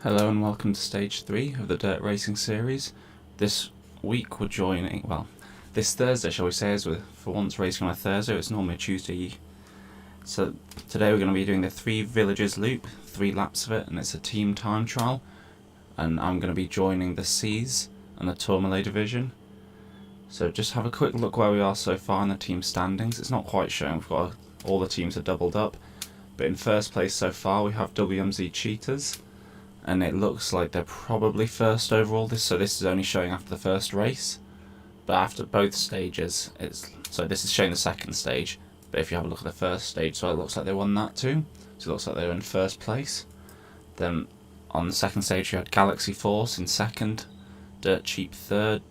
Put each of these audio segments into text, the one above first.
Hello and welcome to stage 3 of the dirt racing series. This week we're joining, this Thursday shall we say, as we're for once racing on a Thursday. It's normally a Tuesday. So today we're going to be doing the 3 villages loop, 3 laps of it, and it's a team time trial. And I'm going to be joining the C's and the Tourmalet division. So just have a quick look where we are so far in the team standings. It's not quite showing, we've got all the teams are doubled up. But in first place so far we have WMZ Cheetahs. And it looks like they're probably first overall. So this is only showing after the first race, but after both stages, so this is showing the second stage. But if you have a look at the first stage, so it looks like they won that too. So it looks like they were in first place. Then on the second stage, you had Galaxy Force in second, Dirt Cheap third,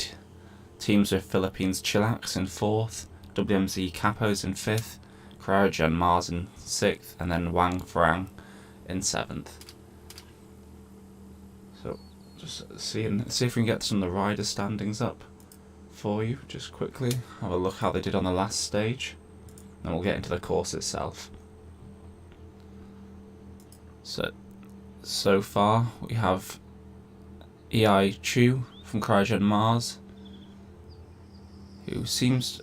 Teams with Philippines Chillax in fourth, WMZ Capos in fifth, Cryogen Mars in sixth, and then Wang Frang in seventh. So just see if we can get some of the rider standings up for you just quickly. Have a look how they did on the last stage, and we'll get into the course itself. So far we have EI Chu from Cryogen Mars, who seems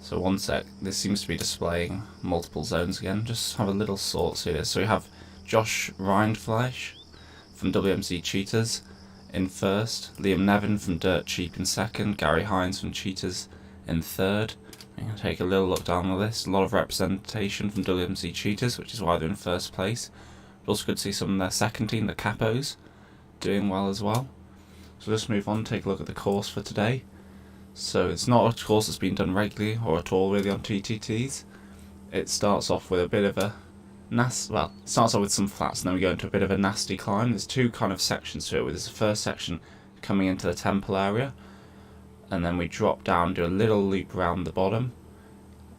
so one sec, this seems to be displaying multiple zones again. Just have a little sort through this. So we have Josh Rindfleisch from WMZ Cheetahs in first, Liam Nevin from Dirt Cheap in second, Gary Hines from Cheetahs in third. I'm going to take a little look down the list. A lot of representation from WMZ Cheetahs, which is why they're in first place. But also good to see some of their second team, the Capos, doing well as well. So let's move on and take a look at the course for today. So it's not a course that's been done regularly or at all really on TTTs. It starts off with a bit of a it starts off with some flats, and then we go into a bit of a nasty climb. There's two kind of sections to it. There's the first section coming into the temple area, and then we drop down, do a little loop around the bottom,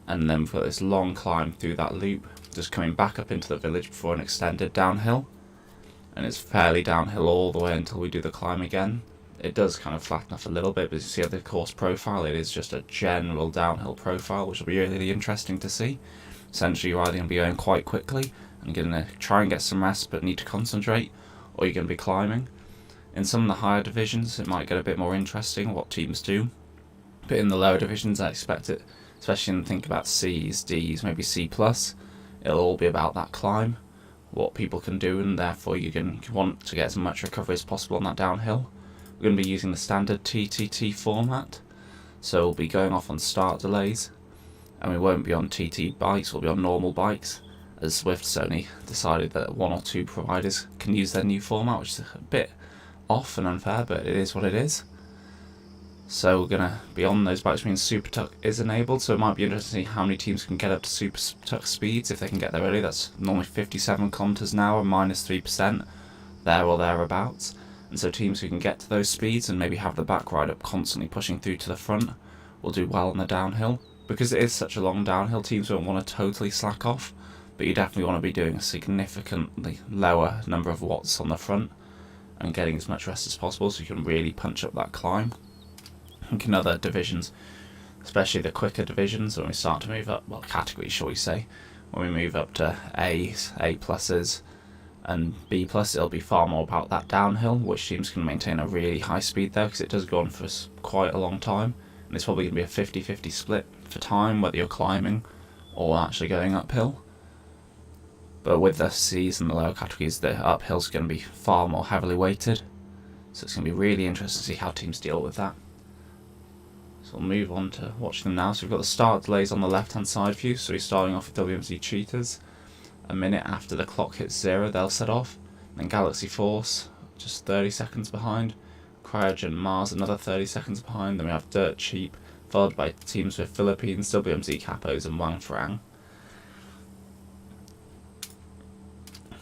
and then we've got this long climb through that loop, just coming back up into the village before an extended downhill. And it's fairly downhill all the way until we do the climb again. It does kind of flatten off a little bit, but as you see at the course profile, it is just a general downhill profile, which will be really interesting to see. Essentially, you're either going to be going quite quickly and going to try and get some rest but need to concentrate, or you're going to be climbing. In some of the higher divisions, it might get a bit more interesting what teams do. But in the lower divisions, I expect it, especially when you think about C's, D's, maybe C+, it'll all be about that climb, what people can do, and therefore you're going to want to get as much recovery as possible on that downhill. We're going to be using the standard TTT format, so we'll be going off on start delays. And we won't be on TT bikes, we'll be on normal bikes, as Zwift's only decided that 1 or 2 providers can use their new format, which is a bit off and unfair, but it is what it is. So we're going to be on those bikes, which means Super Tuck is enabled, so it might be interesting to see how many teams can get up to Super Tuck speeds if they can get there early. That's normally 57 kilometers an hour, minus 3%, there or thereabouts. And so teams who can get to those speeds and maybe have the back ride up constantly pushing through to the front will do well on the downhill. Because it is such a long downhill, teams won't want to totally slack off, but you definitely want to be doing a significantly lower number of watts on the front and getting as much rest as possible so you can really punch up that climb. I think in other divisions, especially the quicker divisions, when we start to move up, well, categories shall we say, when we move up to A's, A pluses and B+, it'll be far more about that downhill, which teams can maintain a really high speed there because it does go on for quite a long time. And it's probably going to be a 50-50 split for time, whether you're climbing or actually going uphill. But with the C's and the lower categories, the uphill's going to be far more heavily weighted. So it's going to be really interesting to see how teams deal with that. So we'll move on to watching them now. So we've got the start delays on the left-hand side view. So we're starting off with WMZ Cheetahs. A minute after the clock hits 0, they'll set off. Then Galaxy Force, just 30 seconds behind. Cryogen Mars, another 30 seconds behind. Then we have Dirt Cheap, followed by teams with Philippines, WMZ Capos and Wang Frang.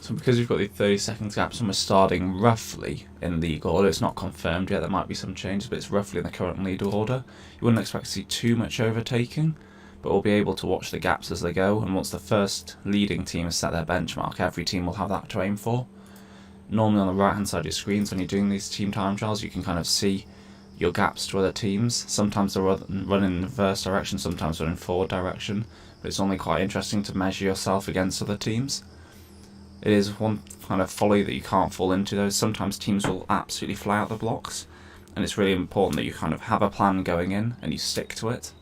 So because we've got the 30 seconds gaps and we're starting roughly in league order, it's not confirmed yet, there might be some changes, but it's roughly in the current league order. You wouldn't expect to see too much overtaking, but we'll be able to watch the gaps as they go, and once the first leading team has set their benchmark, every team will have that to aim for. Normally on the right hand side of your screens when you're doing these team time trials, you can kind of see your gaps to other teams. Sometimes they'll run in reverse direction, sometimes run in forward direction, but it's only quite interesting to measure yourself against other teams. It is one kind of folly that you can't fall into, though. Sometimes teams will absolutely fly out the blocks, and it's really important that you kind of have a plan going in and you stick to it,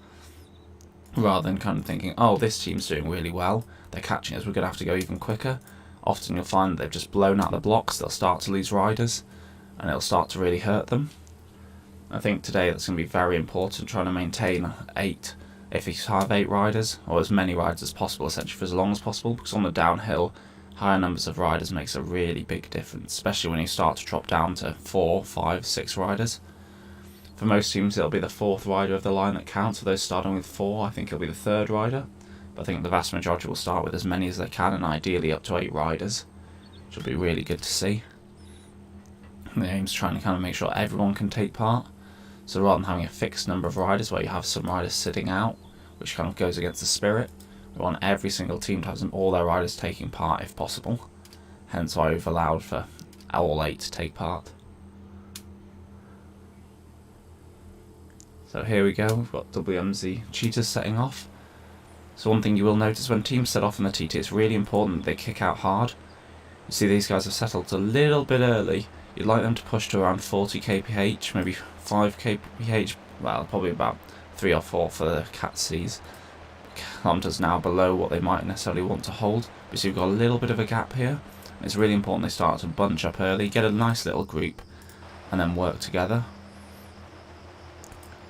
rather than kind of thinking, oh, this team's doing really well, they're catching us, we're going to have to go even quicker. Often you'll find that they've just blown out the blocks, they'll start to lose riders, and it'll start to really hurt them. I think today that's going to be very important, trying to maintain 8, if you have 8 riders, or as many riders as possible, essentially for as long as possible, because on the downhill, higher numbers of riders makes a really big difference, especially when you start to drop down to 4, 5, 6 riders. For most teams it'll be the 4th rider of the line that counts. For those starting with 4, I think it'll be the 3rd rider, but I think the vast majority will start with as many as they can, and ideally up to 8 riders, which will be really good to see. The aim's trying to kind of make sure everyone can take part, so rather than having a fixed number of riders where you have some riders sitting out, which kind of goes against the spirit, we want every single team to have all their riders taking part if possible, hence why we've allowed for all 8 to take part. So here we go, we've got WMZ cheaters setting off. So one thing you will notice when teams set off in the TT, it's really important that they kick out hard. You see these guys have settled a little bit early. You'd like them to push to around 40 kph, maybe 5 kph, well probably about 3 or 4 for the cat Cs. Kilometers now below what they might necessarily want to hold. But so you've got a little bit of a gap here. It's really important they start to bunch up early, get a nice little group, and then work together.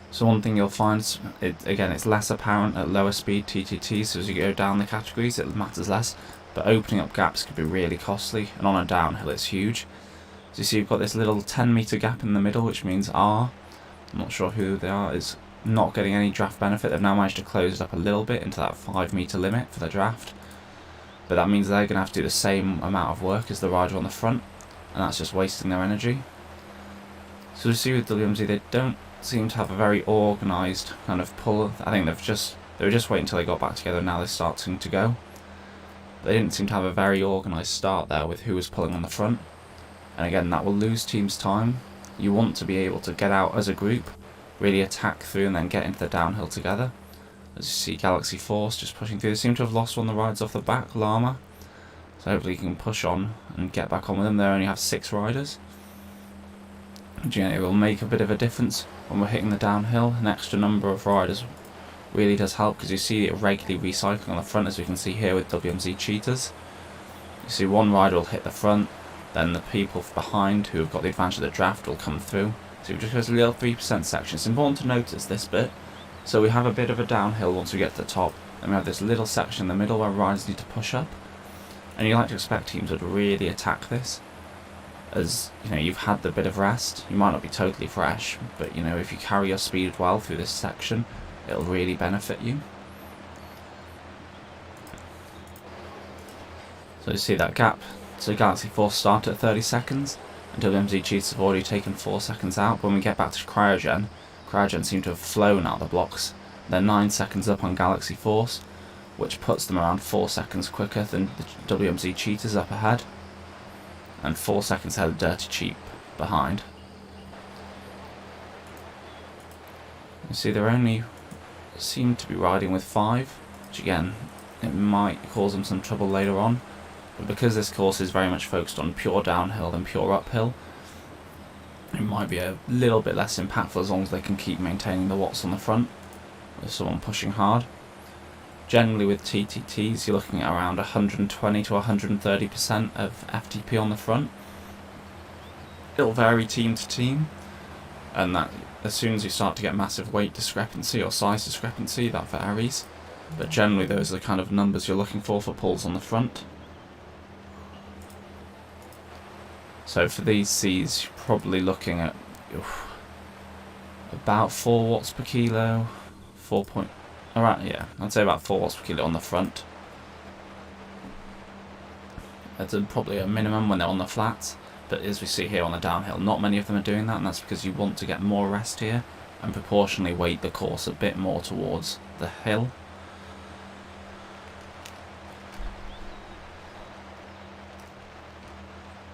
So one thing you'll find, again, it's less apparent at lower speed TTT, so as you go down the categories it matters less, but opening up gaps can be really costly, and on a downhill it's huge. So you see you've got this little 10-metre gap in the middle, which means R, I'm not sure who they are, is not getting any draft benefit. They've now managed to close it up a little bit into that 5-metre limit for the draft, but that means they're going to have to do the same amount of work as the rider on the front, and that's just wasting their energy. So you see with WMZ, they don't seem to have a very organised kind of pull. I think they were just waiting until they got back together, and now they're starting to go. They didn't seem to have a very organised start there with who was pulling on the front, and again that will lose teams time. You want to be able to get out as a group, really attack through, and then get into the downhill together. As you see Galaxy Force just pushing through. They seem to have lost one of the rides off the back, Llama, so hopefully you can push on and get back on with them. They only have 6 riders, which it will make a bit of a difference when we're hitting the downhill. An extra number of riders really does help, because you see it regularly recycling on the front, as we can see here with WMZ cheaters. You see one rider will hit the front, then the people behind who have got the advantage of the draft will come through. So it just goes a little 3% section. It's important to notice this bit. So we have a bit of a downhill once we get to the top, and we have this little section in the middle where riders need to push up, and you like to expect teams would really attack this, as you know, you've had the bit of rest. You might not be totally fresh, but you know, if you carry your speed well through this section, it'll really benefit you. So you see that gap. So Galaxy Force start at 30 seconds, and WMZ cheats have already taken 4 seconds out. But when we get back to Cryogen seem to have flown out the blocks. They're 9 seconds up on Galaxy Force, which puts them around 4 seconds quicker than the WMZ cheaters up ahead, and 4 seconds ahead of Dirty Cheap behind. You see they only seem to be riding with 5, which again, it might cause them some trouble later on, but because this course is very much focused on pure downhill than pure uphill, it might be a little bit less impactful as long as they can keep maintaining the watts on the front with someone pushing hard. Generally with TTTs you're looking at around 120 to 130% of FTP on the front. It'll vary team to team, and that as soon as you start to get massive weight discrepancy or size discrepancy, that varies, but generally those are the kind of numbers you're looking for pulls on the front. So for these Cs you're probably looking at about 4 watts per kilo, I'd say about 4 watts per kilo on the front. That's probably a minimum when they're on the flats, but as we see here on the downhill, not many of them are doing that, and that's because you want to get more rest here and proportionally weight the course a bit more towards the hill.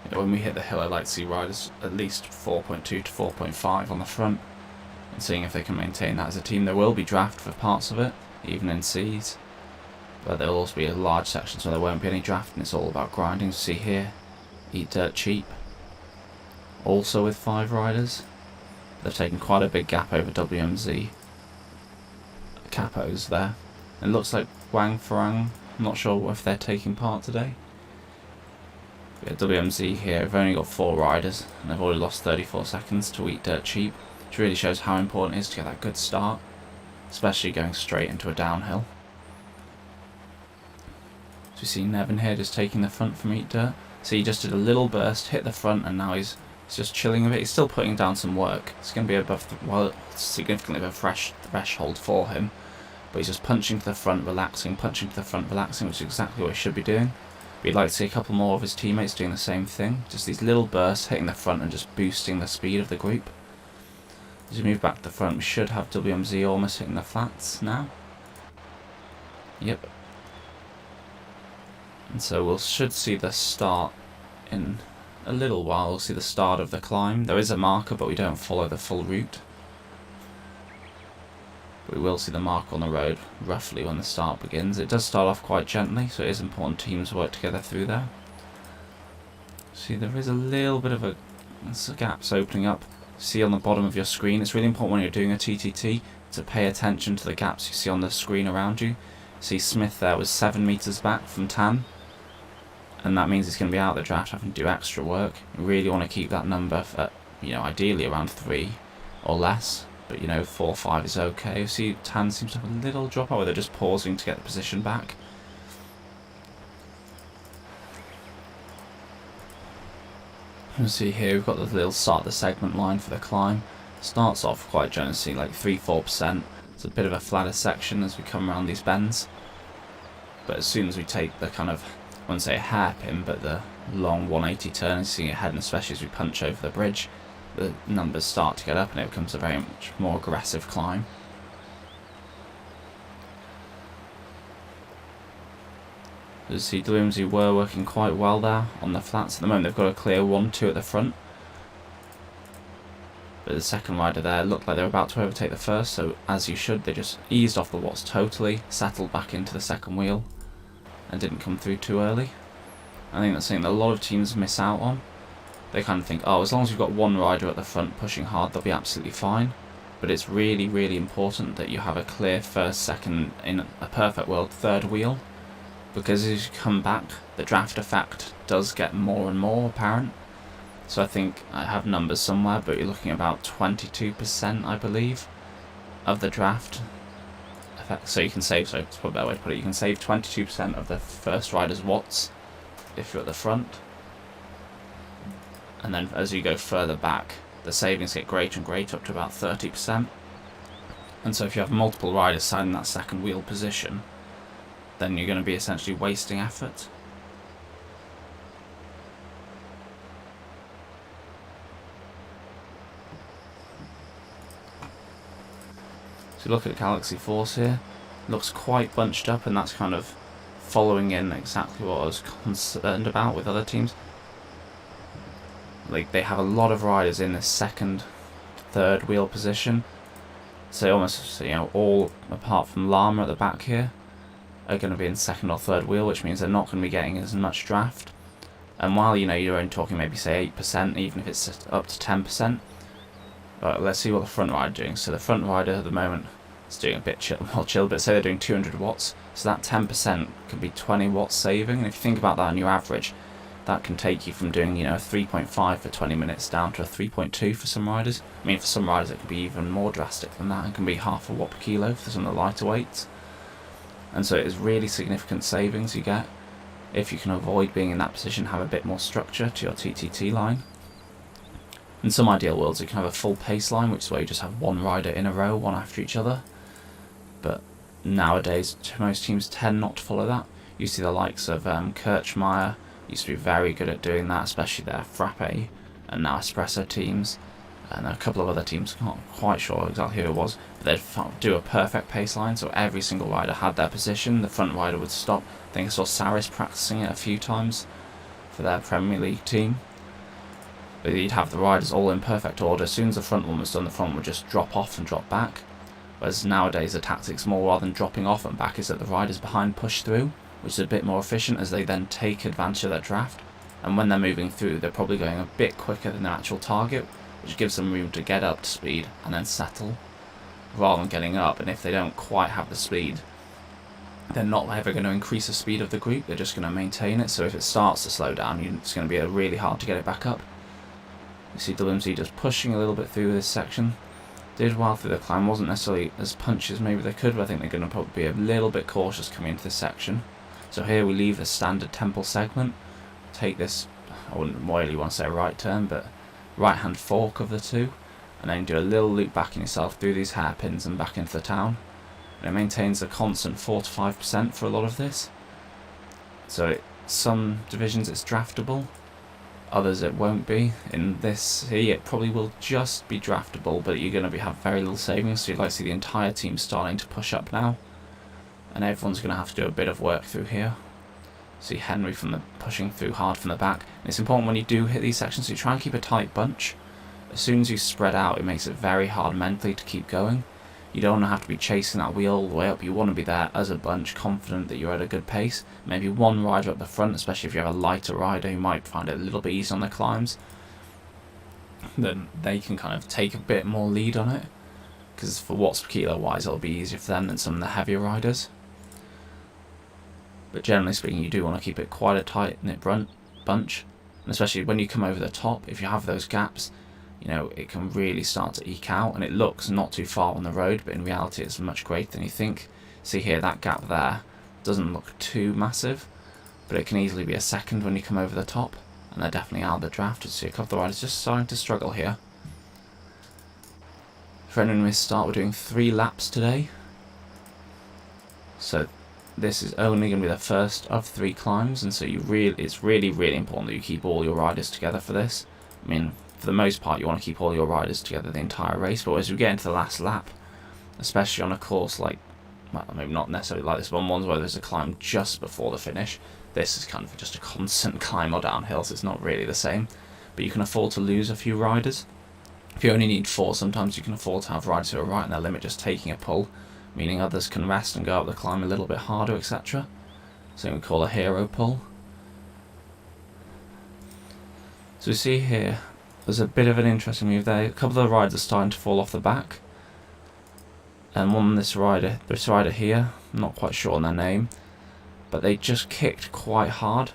When we hit the hill, I like to see riders at least 4.2 to 4.5 on the front, and seeing if they can maintain that as a team. There will be draft for parts of it, even in Cs, But there will also be a large section where there won't be any draft, and it's all about grinding. See here, Eat Dirt Cheap, also with 5 riders. They've taken quite a big gap over WMZ Capos there. It looks like Wang Farang, I'm not sure if they're taking part today. Yeah, WMZ here have only got 4 riders, and they've already lost 34 seconds to Eat Dirt Cheap, which really shows how important it is to get that good start, especially going straight into a downhill. So we see Nevin here just taking the front from Eat Dirt. So he just did a little burst, hit the front, and now he's just chilling a bit. He's still putting down some work. It's going to be above, well, significantly above threshold for him. But he's just punching to the front, relaxing, punching to the front, relaxing, which is exactly what he should be doing. But you'd like to see a couple more of his teammates doing the same thing. Just these little bursts, hitting the front and just boosting the speed of the group. As we move back to the front, we should have WMZ almost hitting the flats now. Yep. And so we should see the start in a little while. We'll see the start of the climb. There is a marker, but we don't follow the full route. But we will see the marker on the road roughly when the start begins. It does start off quite gently, so it is important teams work together through there. See, there is a little bit of a gaps opening up. See on the bottom of your screen, it's really important when you're doing a TTT to pay attention to the gaps you see on the screen around you. See Smith there was 7 meters back from Tan, and that means he's going to be out of the draft having to do extra work. You really want to keep that number at, ideally around 3 or less, but 4 or 5 is okay. You see Tan seems to have a little drop out where they're just pausing to get the position back. You see here we've got the little start the segment line for the climb. Starts off quite generously, like 3-4%. It's a bit of a flatter section as we come around these bends. But as soon as we take the kind of, I wouldn't say a hairpin, but the long 180 turn, seeing it ahead, and especially as we punch over the bridge, the numbers start to get up and it becomes a very much more aggressive climb. You see WMZ were working quite well there on the flats. At the moment they've got a clear 1-2 at the front. But the second rider there looked like they were about to overtake the first, so as you should, they just eased off the watts totally, settled back into the second wheel, and didn't come through too early. I think that's something that a lot of teams miss out on. They kind of think, oh, as long as you've got one rider at the front pushing hard, they'll be absolutely fine. But it's really, really important that you have a clear first, second, in a perfect world, third wheel. Because as you come back, the draft effect does get more and more apparent. So I think I have numbers somewhere, but you're looking at about 22%, I believe, of the draft effect. So you can save, so it's probably a better way to put it, you can save 22% of the first rider's watts if you're at the front. And then as you go further back, the savings get greater and greater, up to about 30%. And so if you have multiple riders sat in that second wheel position, then you're going to be essentially wasting effort. So look at Galaxy Force here, it looks quite bunched up, and that's kind of following in exactly what I was concerned about with other teams. Like, they have a lot of riders in this second, third wheel position, so almost, all apart from Llama at the back here are going to be in second or third wheel, which means they're not going to be getting as much draft. And while you're only talking maybe say 8%, even if it's up to 10%. But let's see what the front rider is doing. So the front rider at the moment is doing a bit chill, but say they're doing 200 watts. So that 10% could be 20 watts saving. And if you think about that on your average, that can take you from doing a 3.5 for 20 minutes down to a 3.2 for some riders. I mean, for some riders it can be even more drastic than that. It can be half a watt per kilo for some of the lighter weights. And so it is really significant savings you get if you can avoid being in that position, have a bit more structure to your TTT line. In some ideal worlds you can have a full pace line, which is where you just have one rider in a row, one after each other. But nowadays most teams tend not to follow that. You see the likes of Kirchmeier used to be very good at doing that, especially their Frappe and now Espresso teams. And a couple of other teams, not quite sure exactly who it was, but they'd do a perfect pace line, so every single rider had their position, the front rider would stop. I think I saw Saris practicing it a few times for their Premier League team. But you'd have the riders all in perfect order. As soon as the front one was done, the front would just drop off and drop back. Whereas nowadays the tactic's more, rather than dropping off and back, is that the riders behind push through, which is a bit more efficient as they then take advantage of that draft. And when they're moving through, they're probably going a bit quicker than their actual target, which gives them room to get up to speed and then settle, rather than getting up. And if they don't quite have the speed, they're not ever going to increase the speed of the group, they're just going to maintain it. So if it starts to slow down, it's going to be really hard to get it back up. You see WMZ just pushing a little bit through this section. Did well through the climb, wasn't necessarily as punchy as maybe they could, but I think they're going to probably be a little bit cautious coming into this section. So here we leave the standard temple segment, take this, I wouldn't really want to say right turn, but right hand fork of the two, and then do a little loop back in yourself through these hairpins and back into the town. And it maintains a constant 4 to 5% for a lot of this. So some divisions it's draftable, others it won't be. In this here it probably will just be draftable, but you're going to have very little savings, so you'd like to see the entire team starting to push up now, and everyone's going to have to do a bit of work through here. See Henry pushing through hard from the back. And it's important when you do hit these sections, so you try and keep a tight bunch. As soon as you spread out, it makes it very hard mentally to keep going. You don't want to have to be chasing that wheel all the way up. You want to be there as a bunch, confident that you're at a good pace. Maybe one rider up the front, especially if you have a lighter rider who might find it a little bit easier on the climbs. Then they can kind of take a bit more lead on it, because for watts per kilo wise, it'll be easier for them than some of the heavier riders. But generally speaking, you do want to keep it quite a tight-knit bunch, and especially when you come over the top, if you have those gaps, you know, it can really start to eke out, and it looks not too far on the road, but in reality it's much greater than you think. See here, that gap there doesn't look too massive, but it can easily be a second when you come over the top, and they're definitely out of the draft. You see a couple of the riders just starting to struggle here. For anyone who missed start, we're doing 3 laps today, so this is only going to be the first of 3 climbs, and so it's really important that you keep all your riders together for this. I mean, for the most part, you want to keep all your riders together the entire race, but as we get into the last lap, especially on a course like, well, maybe not necessarily like this, but on ones where there's a climb just before the finish, this is kind of just a constant climb or downhill, so it's not really the same. But you can afford to lose a few riders. If you only need 4, sometimes you can afford to have riders who are right in their limit just taking a pull, meaning others can rest and go up the climb a little bit harder, etc. So we call a hero pull. So we see here, there's a bit of an interesting move there. A couple of the riders are starting to fall off the back. And this rider here, I'm not quite sure on their name, but they just kicked quite hard.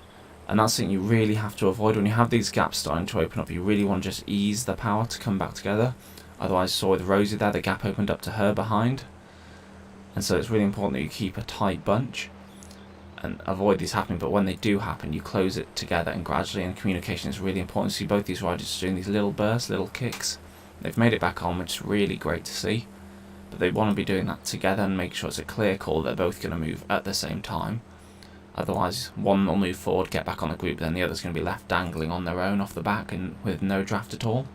And that's something you really have to avoid when you have these gaps starting to open up. You really want to just ease the power to come back together. Otherwise, saw with Rosie there, the gap opened up to her behind. And so it's really important that you keep a tight bunch and avoid these happening, but when they do happen, you close it together and gradually, and communication is really important. See both these riders doing these little bursts, little kicks. They've made it back on, which is really great to see, but they want to be doing that together and make sure it's a clear call they're both going to move at the same time. Otherwise, one will move forward, get back on the group, then the other's going to be left dangling on their own off the back and with no draft at all.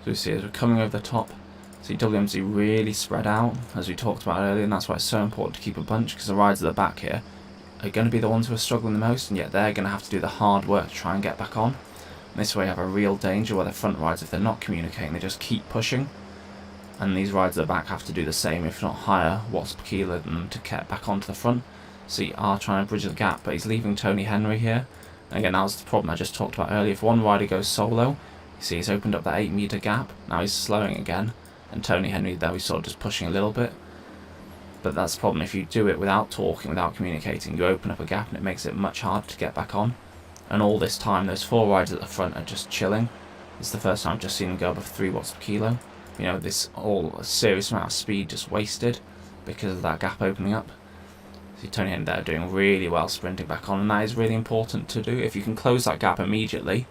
So we see as we're coming over the top, see WMZ really spread out, as we talked about earlier, and that's why it's so important to keep a bunch, because the riders at the back here are going to be the ones who are struggling the most, and yet they're going to have to do the hard work to try and get back on. And this way you have a real danger where the front riders, if they're not communicating, they just keep pushing, and these riders at the back have to do the same, if not higher watts per kilo than them to get back onto the front. See R trying to bridge the gap, but he's leaving Tony Henry here. And again, that was the problem I just talked about earlier. If one rider goes solo, you see he's opened up that 8 metre gap, now he's slowing again. And Tony Henry there, he's sort of just pushing a little bit. But that's the problem, if you do it without talking, without communicating, you open up a gap and it makes it much harder to get back on. And all this time, those 4 riders at the front are just chilling. It's the first time I've just seen them go above 3 watts per kilo. You know, this all a serious amount of speed just wasted because of that gap opening up. See Tony Henry there doing really well sprinting back on, and that is really important to do. If you can close that gap immediately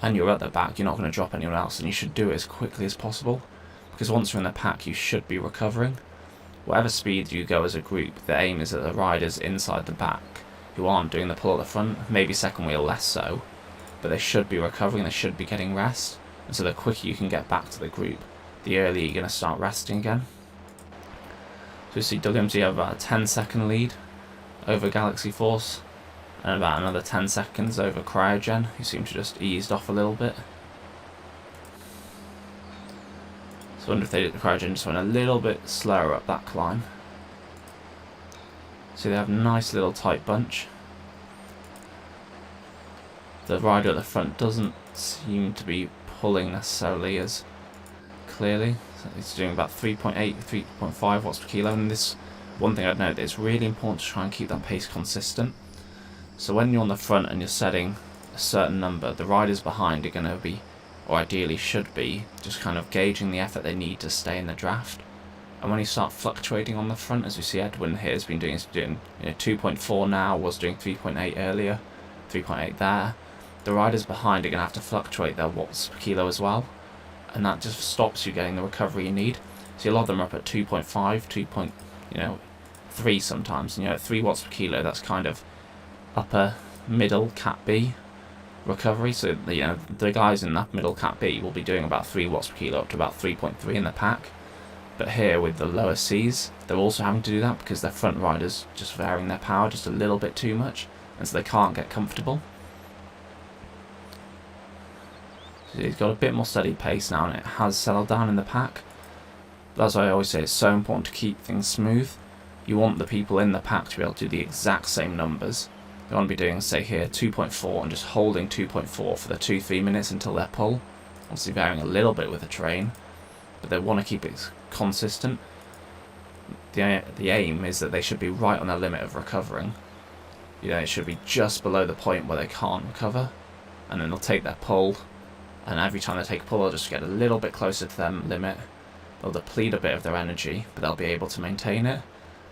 and you're at the back, you're not going to drop anyone else, and you should do it as quickly as possible. Because once you're in the pack, you should be recovering. Whatever speed you go as a group, the aim is that the riders inside the back, who aren't doing the pull at the front, maybe second wheel less so, but they should be recovering, they should be getting rest. And so the quicker you can get back to the group, the earlier you're going to start resting again. So you see WMG have about a 10-second lead over Galaxy Force, and about another 10 seconds over Cryogen, who seem to just eased off a little bit. So I wonder if the Cryogen just went a little bit slower up that climb. So they have a nice little tight bunch. The rider at the front doesn't seem to be pulling necessarily as clearly. So he's doing about 3.8, 3.5 watts per kilo. And this one thing I'd note, it's really important to try and keep that pace consistent. So when you're on the front and you're setting a certain number, the riders behind are going to be, or ideally should be, just kind of gauging the effort they need to stay in the draft. And when you start fluctuating on the front, as we see Edwin here has been doing, 2.4 now, was doing 3.8 earlier, 3.8 there. The riders behind are going to have to fluctuate their watts per kilo as well, and that just stops you getting the recovery you need. So a lot of them are up at 2.5, 3 sometimes. And, at 3 watts per kilo, that's kind of upper middle Cat B recovery. So the guys in that middle Cat B will be doing about 3 watts per kilo up to about 3.3 in the pack. But here with the lower Cs, they're also having to do that because their front riders just varying their power just a little bit too much, and so they can't get comfortable. So he's got a bit more steady pace now, and it has settled down in the pack. But as I always say, it's so important to keep things smooth. You want the people in the pack to be able to do the exact same numbers. They want to be doing, say here, 2.4 and just holding 2.4 for the 2-3 minutes until their pull. Obviously varying a little bit with the terrain, but they want to keep it consistent. The aim is that they should be right on their limit of recovering. It should be just below the point where they can't recover, and then they'll take their pull, and every time they take a pull they'll just get a little bit closer to their limit. They'll deplete a bit of their energy, but they'll be able to maintain it.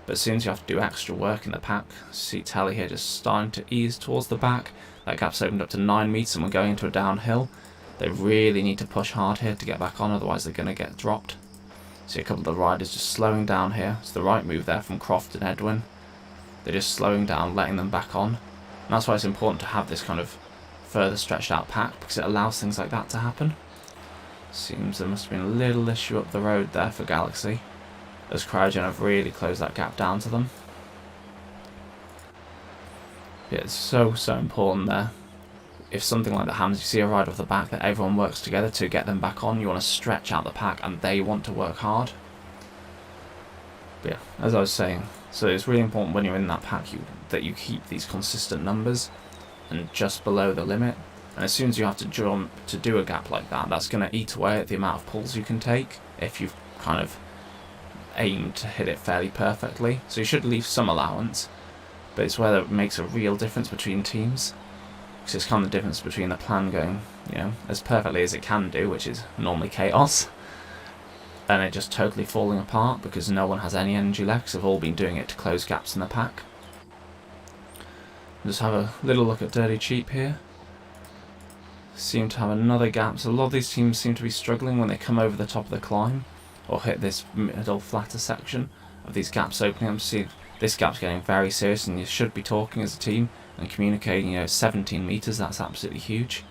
But as soon as you have to do extra work in the pack, see Tally here just starting to ease towards the back. That gap's opened up to 9 meters and we're going into a downhill. They really need to push hard here to get back on, otherwise they're going to get dropped. See a couple of the riders just slowing down here. It's the right move there from Croft and Edwin. They're just slowing down, letting them back on. And that's why it's important to have this kind of further stretched out pack, because it allows things like that to happen. Seems there must have been a little issue up the road there for Galaxy, as Cryogen have really closed that gap down to them. Yeah, it's so important there. If something like that happens, you see a rider off the back, that everyone works together to get them back on. You want to stretch out the pack and they want to work hard. But yeah, as I was saying, so it's really important when you're in that pack that you keep these consistent numbers and just below the limit. And as soon as you have to jump to do a gap like that, that's going to eat away at the amount of pulls you can take if you've kind of aimed to hit it fairly perfectly. So you should leave some allowance, but it's whether it makes a real difference between teams. Because it's kind of the difference between the plan going, as perfectly as it can do, which is normally chaos, and it just totally falling apart because no one has any energy left, because they've all been doing it to close gaps in the pack. Just have a little look at Dirty Cheap here. Seem to have another gap. So a lot of these teams seem to be struggling when they come over the top of the climb or hit this middle flatter section of these gaps opening up. See, this gap's getting very serious, and you should be talking as a team and communicating. 17 meters, that's absolutely huge.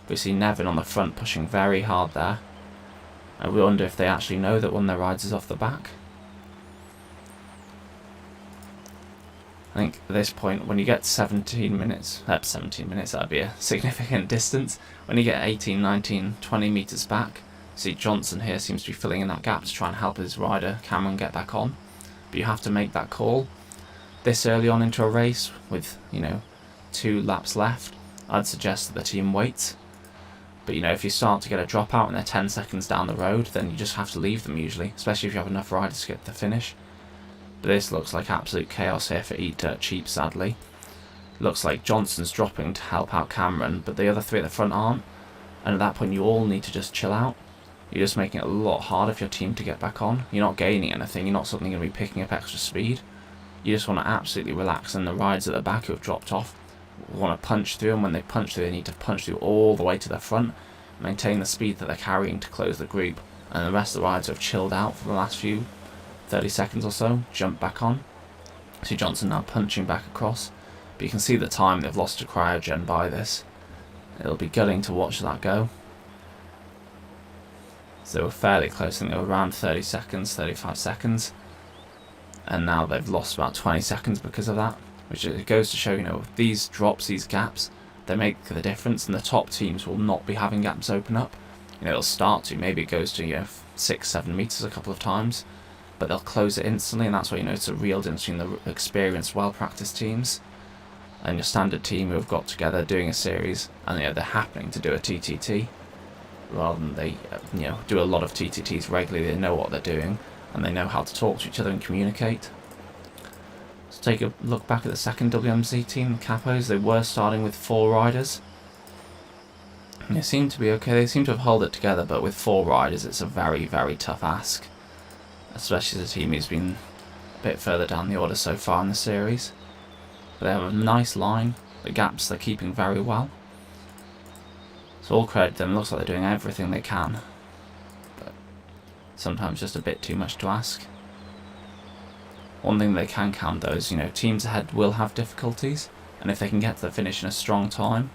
We see Nevin on the front pushing very hard there, and we wonder if they actually know that one of their rides is off the back. I think at this point, when you get 17 minutes, that'd be a significant distance. When you get 18, 19, 20 meters back, see Johnson here seems to be filling in that gap to try and help his rider Cameron get back on. But you have to make that call this early on into a race with 2 laps left. I'd suggest that the team waits. But if you start to get a dropout and they're 10 seconds down the road, then you just have to leave them usually, especially if you have enough riders to get to the finish. But this looks like absolute chaos here for Eat Dirt Cheap, sadly. Looks like Johnson's dropping to help out Cameron, but the other 3 at the front aren't. And at that point you all need to just chill out. You're just making it a lot harder for your team to get back on. You're not gaining anything, you're not suddenly going to be picking up extra speed. You just want to absolutely relax, and the riders at the back who have dropped off want to punch through, and when they punch through they need to punch through all the way to the front, maintain the speed that they're carrying to close the group, and the rest of the riders have chilled out for the last few 30 seconds or so, jump back on. See Johnson now punching back across, but you can see the time they've lost to Cryogen by this. It'll be gutting to watch that go. So they were fairly close, I think they were around 30 seconds, 35 seconds, and now they've lost about 20 seconds because of that, which it goes to show, these drops, these gaps, they make the difference, and the top teams will not be having gaps open up. It'll start to, maybe it goes to, 6-7 meters a couple of times, but they'll close it instantly, and that's why you know it's a real difference between the experienced, well-practiced teams and your standard team who have got together doing a series, and they're happening to do a TTT rather than they do a lot of TTTs regularly. They know what they're doing and they know how to talk to each other and communicate. Let's take a look back at the second WMZ team, the Capos. They were starting with 4 riders. And they seem to be okay. They seem to have held it together, but with 4 riders it's a very, very tough ask, especially as a team who's been a bit further down the order so far in the series. But they have a nice line. The gaps they're keeping very well. So all credit to them. It looks like they're doing everything they can, but sometimes just a bit too much to ask. One thing they can count though is, teams ahead will have difficulties, and if they can get to the finish in a strong time,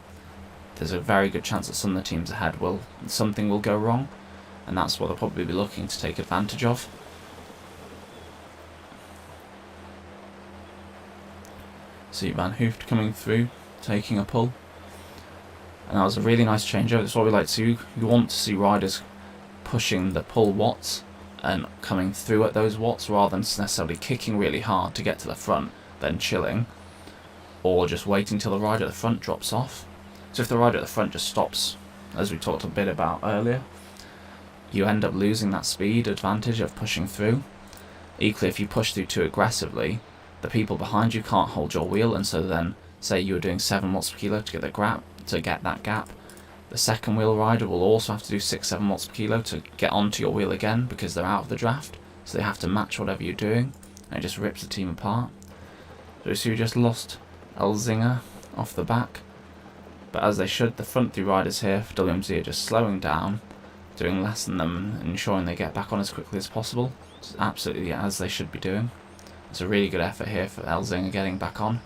there's a very good chance that some of the teams ahead something will go wrong, and that's what they'll probably be looking to take advantage of. See Van Hooft coming through, taking a pull. And that was a really nice changeover. That's what we like to see. You want to see riders pushing the pull watts and coming through at those watts rather than necessarily kicking really hard to get to the front, then chilling, or just waiting till the rider at the front drops off. So if the rider at the front just stops, as we talked a bit about earlier, you end up losing that speed advantage of pushing through. Equally, if you push through too aggressively, the people behind you can't hold your wheel, and so then, say you were doing 7 watts per kilo to get that gap, the second wheel rider will also have to do 6-7 watts per kilo to get onto your wheel again because they're out of the draft, so they have to match whatever you're doing, and it just rips the team apart. So you just lost Elzinger off the back, but as they should, the front 3 riders here for WMZ are just slowing down, doing less than them, and ensuring they get back on as quickly as possible. It's absolutely as they should be doing. It's a really good effort here for Elzinger getting back on.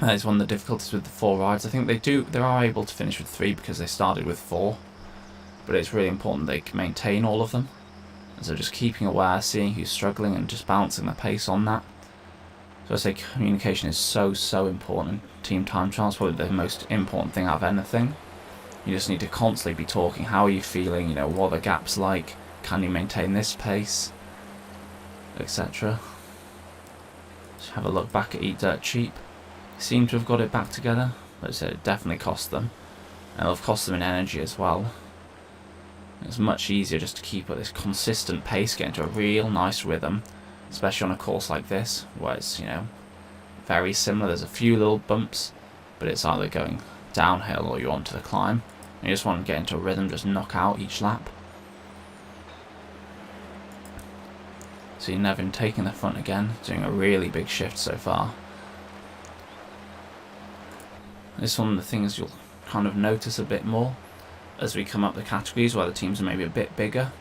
That is one of the difficulties with the 4 rides. I think they are able to finish with 3 because they started with 4, but it's really important they can maintain all of them. And so just keeping aware, seeing who's struggling, and just balancing the pace on that. So I say communication is so important. Team time trials is probably the most important thing out of anything. You just need to constantly be talking. How are you feeling? What are the gaps like? Can you maintain this pace? Etc. Just have a look back at Eat Dirt Cheap. They seem to have got it back together, but it definitely cost them. And it'll have cost them in energy as well. It's much easier just to keep at this consistent pace, get into a real nice rhythm, especially on a course like this, where it's, very similar. There's a few little bumps, but it's either going downhill or you're onto the climb. And you just want to get into a rhythm, just knock out each lap. See Nevin taking the front again, doing a really big shift so far. This is one of the things you'll kind of notice a bit more as we come up the categories where the teams are maybe a bit bigger,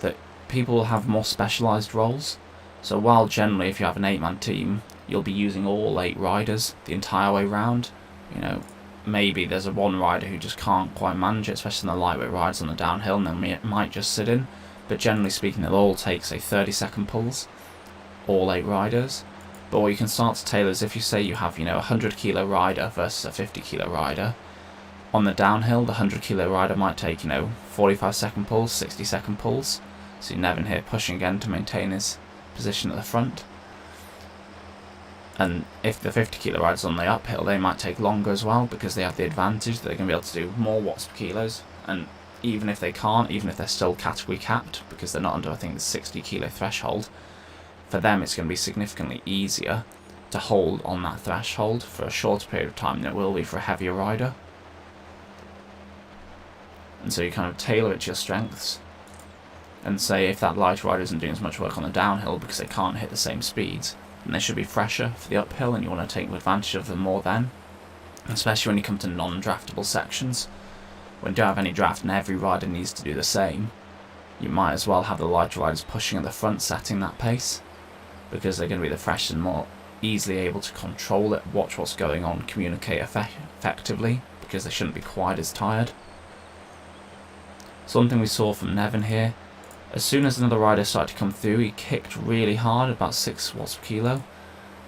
that people will have more specialised roles. So while generally if you have an 8-man team, you'll be using all 8 riders the entire way round, maybe there's a 1 rider who just can't quite manage it, especially in the lightweight rides on the downhill, and then it might just sit in. But generally speaking, they'll all take, say, 30-second pulls, all 8 riders. But what you can start to tailor is if you say you have, a 100-kilo rider versus a 50-kilo rider. On the downhill, the 100-kilo rider might take, 45-second pulls, 60-second pulls. So Nevin here pushing again to maintain his position at the front. And if the 50-kilo rider's on the uphill, they might take longer as well because they have the advantage that they're going to be able to do more watts per kilos. And even if they can't, even if they're still category capped, because they're not under, I think, the 60-kilo threshold, for them it's going to be significantly easier to hold on that threshold for a shorter period of time than it will be for a heavier rider. And so you kind of tailor it to your strengths, and say if that lighter rider isn't doing as much work on the downhill because they can't hit the same speeds, then they should be fresher for the uphill, and you want to take advantage of them more then, especially when you come to non-draftable sections. When you don't have any draft and every rider needs to do the same, you might as well have the lighter riders pushing at the front, setting that pace, because they're going to be the freshest and more easily able to control it, watch what's going on, communicate effectively, because they shouldn't be quite as tired. Something we saw from Nevin here, as soon as another rider started to come through, he kicked really hard, about 6 watts per kilo.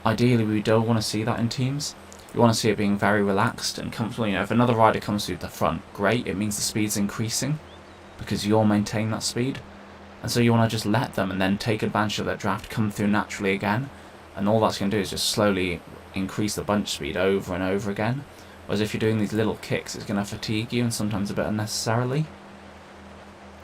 Ideally, we don't want to see that in teams. You want to see it being very relaxed and comfortable. If another rider comes through the front, great, it means the speed's increasing. because you're maintaining that speed. And so you want to just let them and then take advantage of their draft, come through naturally again, and all that's going to do is just slowly increase the bunch speed over and over again. Whereas if you're doing these little kicks, it's going to fatigue you, and sometimes a bit unnecessarily.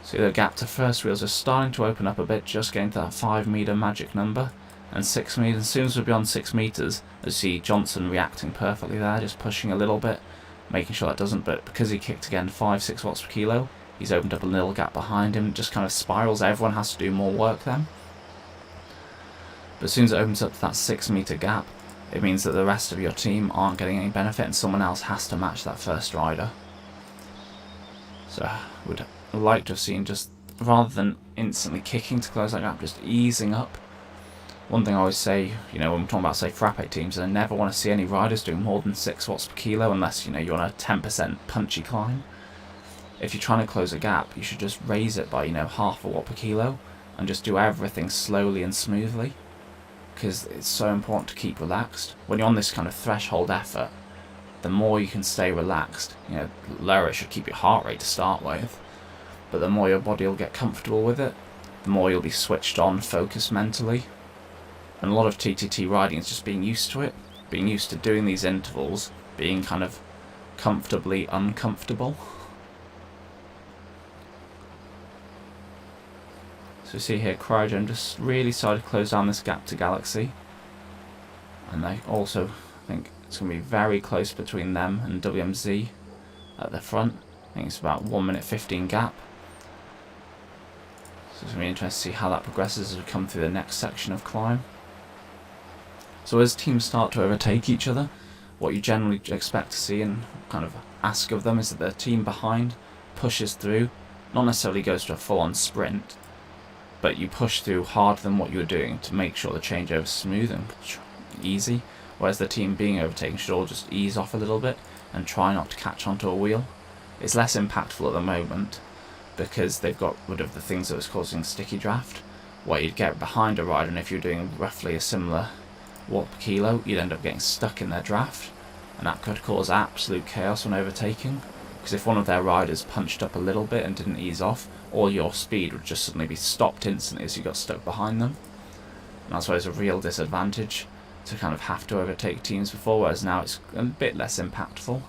So the gap to first wheels are starting to open up a bit, just getting to that 5 metre magic number. And 6 metres, as soon as we're beyond 6 metres, you see Johnson reacting perfectly there, just pushing a little bit, making sure that doesn't, but because he kicked again 5-6 watts per kilo, he's opened up a little gap behind him, just kind of spirals. Everyone has to do more work then. But as soon as it opens up to that 6 metre gap, it means that the rest of your team aren't getting any benefit and someone else has to match that first rider. So I would like to have seen, just rather than instantly kicking to close that gap, just easing up. One thing I always say, when we're talking about, say, frappe teams, I never want to see any riders doing more than 6 watts per kilo unless, you're on a 10% punchy climb. If you're trying to close a gap, you should just raise it by, half a watt per kilo and just do everything slowly and smoothly, because it's so important to keep relaxed. When you're on this kind of threshold effort, the more you can stay relaxed, lower it should keep your heart rate to start with, but the more your body will get comfortable with it, the more you'll be switched on, focused mentally. And a lot of TTT riding is just being used to it, being used to doing these intervals, being kind of comfortably uncomfortable. So you see here, Cryogen just really started to close down this gap to Galaxy. And they also think it's going to be very close between them and WMZ at the front. I think it's about 1 minute 15 gap. So it's going to be interesting to see how that progresses as we come through the next section of climb. So as teams start to overtake each other, what you generally expect to see and kind of ask of them is that the team behind pushes through, not necessarily goes to a full-on sprint, but you push through harder than what you were doing to make sure the changeover is smooth and easy, whereas the team being overtaken should all just ease off a little bit and try not to catch onto a wheel. It's less impactful at the moment because they've got rid of the things that was causing sticky draft, where you'd get behind a rider and if you're doing roughly a similar watt per kilo, you'd end up getting stuck in their draft, and that could cause absolute chaos when overtaking, because if one of their riders punched up a little bit and didn't ease off, all your speed would just suddenly be stopped instantly as you got stuck behind them. And that's why it's a real disadvantage to kind of have to overtake teams before, whereas now it's a bit less impactful.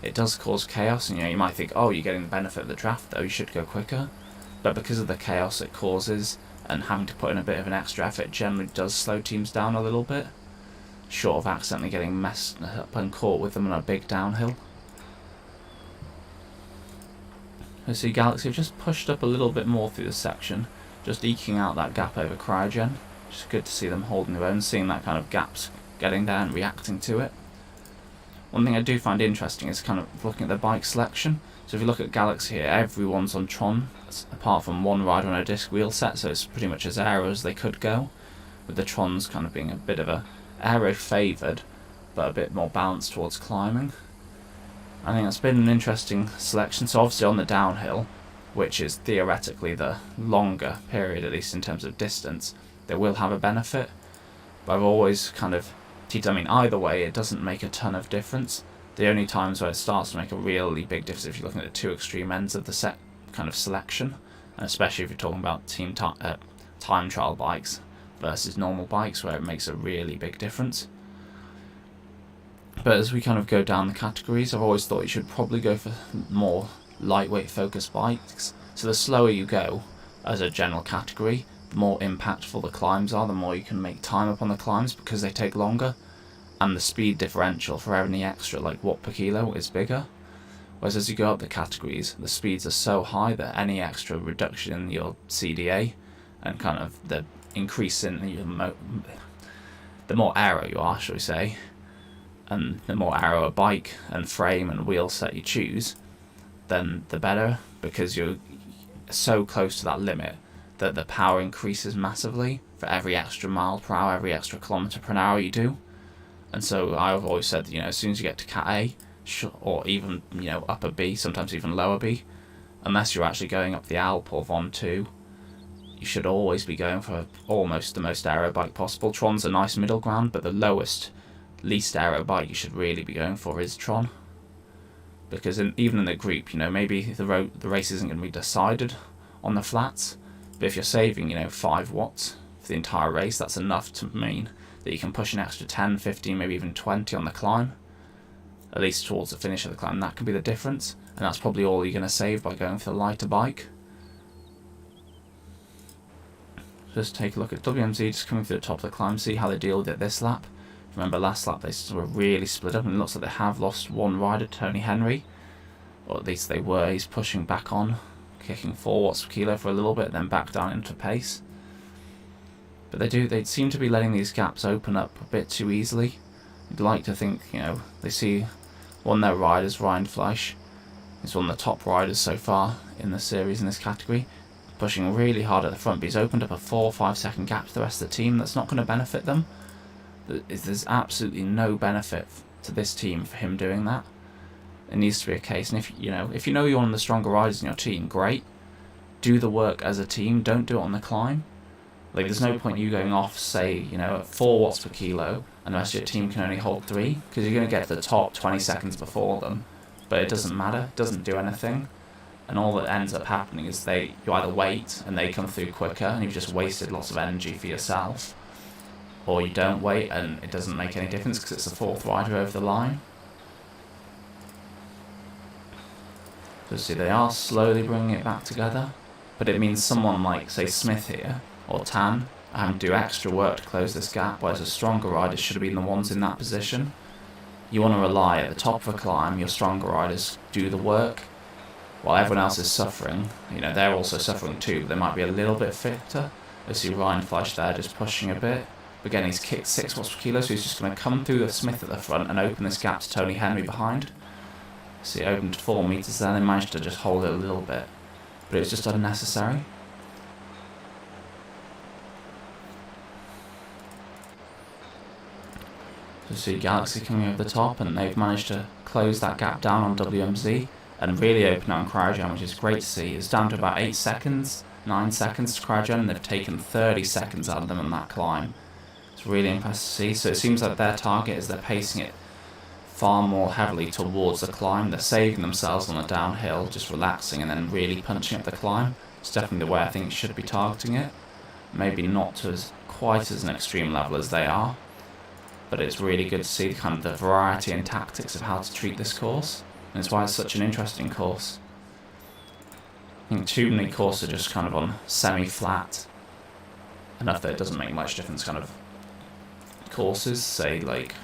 It does cause chaos, and you might think, oh, you're getting the benefit of the draft though, you should go quicker, but because of the chaos it causes and having to put in a bit of an extra effort, it generally does slow teams down a little bit, short of accidentally getting messed up and caught with them on a big downhill. You see Galaxy have just pushed up a little bit more through this section, just eking out that gap over Cryogen. Just good to see them holding their own, seeing that kind of gaps getting there and reacting to it. One thing I do find interesting is kind of looking at the bike selection. So if you look at Galaxy here, everyone's on Tron, apart from one rider on a disc wheel set, so it's pretty much as aero as they could go, with the Trons kind of being a bit of a aero favoured, but a bit more balanced towards climbing. I think that's been an interesting selection. So obviously on the downhill, which is theoretically the longer period, at least in terms of distance, they will have a benefit. But I've always kind of, either way, it doesn't make a ton of difference. The only times where it starts to make a really big difference if you're looking at the two extreme ends of the set kind of selection, and especially if you're talking about time trial bikes versus normal bikes, where it makes a really big difference. But as we kind of go down the categories, I've always thought you should probably go for more lightweight focused bikes. So the slower you go as a general category, the more impactful the climbs are, the more you can make time up on the climbs because they take longer, and the speed differential for any extra, like watt per kilo, is bigger. Whereas as you go up the categories, the speeds are so high that any extra reduction in your CDA and kind of the increase in your the more aero you are, shall we say, and the more aero a bike and frame and wheel set you choose, then the better, because you're so close to that limit that the power increases massively for every extra mile per hour, every extra kilometre per hour you do. And so I've always said that, as soon as you get to Cat A, or even, upper B, sometimes even lower B, unless you're actually going up the Alp or Von 2, you should always be going for almost the most aero bike possible. Tron's a nice middle ground, but the least aero bike you should really be going for is Tron. because even in the group, you know, maybe the race isn't going to be decided on the flats, but if you're saving, you know, 5 watts for the entire race, that's enough to mean that you can push an extra 10, 15, maybe even 20 on the climb, at least towards the finish of the climb. That can be the difference, and that's probably all you're going to save by going for the lighter bike. Just take a look at WMZ just coming through the top of the climb, see how they deal with it this lap. Remember last lap they were really split up, and it looks like they have lost one rider, Tony Henry, or at least they were. He's pushing back on, kicking 4 watts per kilo for a little bit, then back down into pace. But they seem to be letting these gaps open up a bit too easily. You'd like to think, you know, they see one of their riders, Ryan Fleisch, is one of the top riders so far in the series in this category, pushing really hard at the front, but he's opened up a 4 or 5 second gap to the rest of the team. That's not going to benefit them. There's absolutely no benefit to this team for him doing that. It needs to be a case, and if you know you're one of the stronger riders in your team, great. Do the work as a team. Don't do it on the climb. Like, there's no point you going off, say, you know, at 4 watts per kilo, and the rest of your team can only hold 3, because you're going to get to the top 20 seconds before them. But it doesn't matter. It doesn't do anything. And all that ends up happening is you either wait and they come through quicker, and you've just wasted lots of energy for yourself, or you don't wait and it doesn't make any difference because it's the 4th rider over the line. So see, they are slowly bringing it back together, but it means someone like, say, Smith here, or Tan, are having to do extra work to close this gap, whereas the stronger riders should have been the ones in that position. You want to rely at the top of a climb, your stronger riders do the work, while everyone else is suffering. You know, they're also suffering too, but they might be a little bit fitter. You see Ryan Fleisch there just pushing a bit. But again, he's kicked 6 watts per kilo, so he's just going to come through the Smith at the front and open this gap to Tony Henry behind. See, it opened 4 meters there, they managed to just hold it a little bit, but it was just unnecessary. So see Galaxy coming over the top, and they've managed to close that gap down on WMZ and really open on Cryogen, which is great to see. It's down to about 8 seconds, 9 seconds to Cryogen, and they've taken 30 seconds out of them on that climb. It's really impressive to see. So it seems like their target is they're pacing it far more heavily towards the climb. They're saving themselves on the downhill, just relaxing and then really punching up the climb. It's definitely the way I think you should be targeting it. Maybe not to quite as an extreme level as they are, but it's really good to see kind of the variety and tactics of how to treat this course. And it's why it's such an interesting course. I think too many courses are just kind of on semi-flat, enough that it doesn't make much difference kind of courses, say like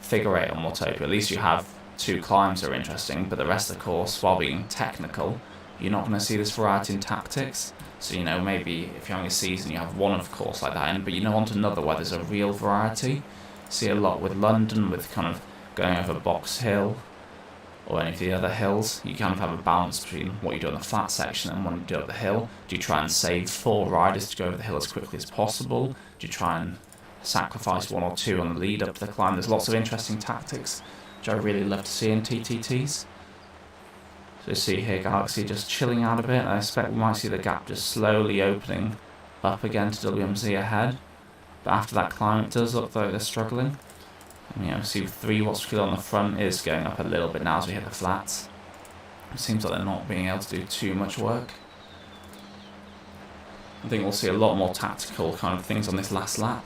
Figure 8 on Watopia. At least you have 2 climbs that are interesting, but the rest of the course, while being technical, you're not going to see this variety in tactics. So, you know, maybe if you're having a season, you have one of course like that, but you know, onto another where there's a real variety. See a lot with London, with kind of going over Box Hill, or any of the other hills. You kind of have a balance between what you do on the flat section and what you do up the hill. Do you try and save 4 riders to go over the hill as quickly as possible? Do you try and sacrifice 1 or 2 on the lead up to the climb? There's lots of interesting tactics, which I really love to see in TTTs. So you see here Galaxy just chilling out a bit. I expect we might see the gap just slowly opening up again to WMZ ahead. But after that climb, it does look like they're struggling. And, you know, see 3 watts per kilo on the front is going up a little bit now as we hit the flats. It seems like they're not being able to do too much work. I think we'll see a lot more tactical kind of things on this last lap,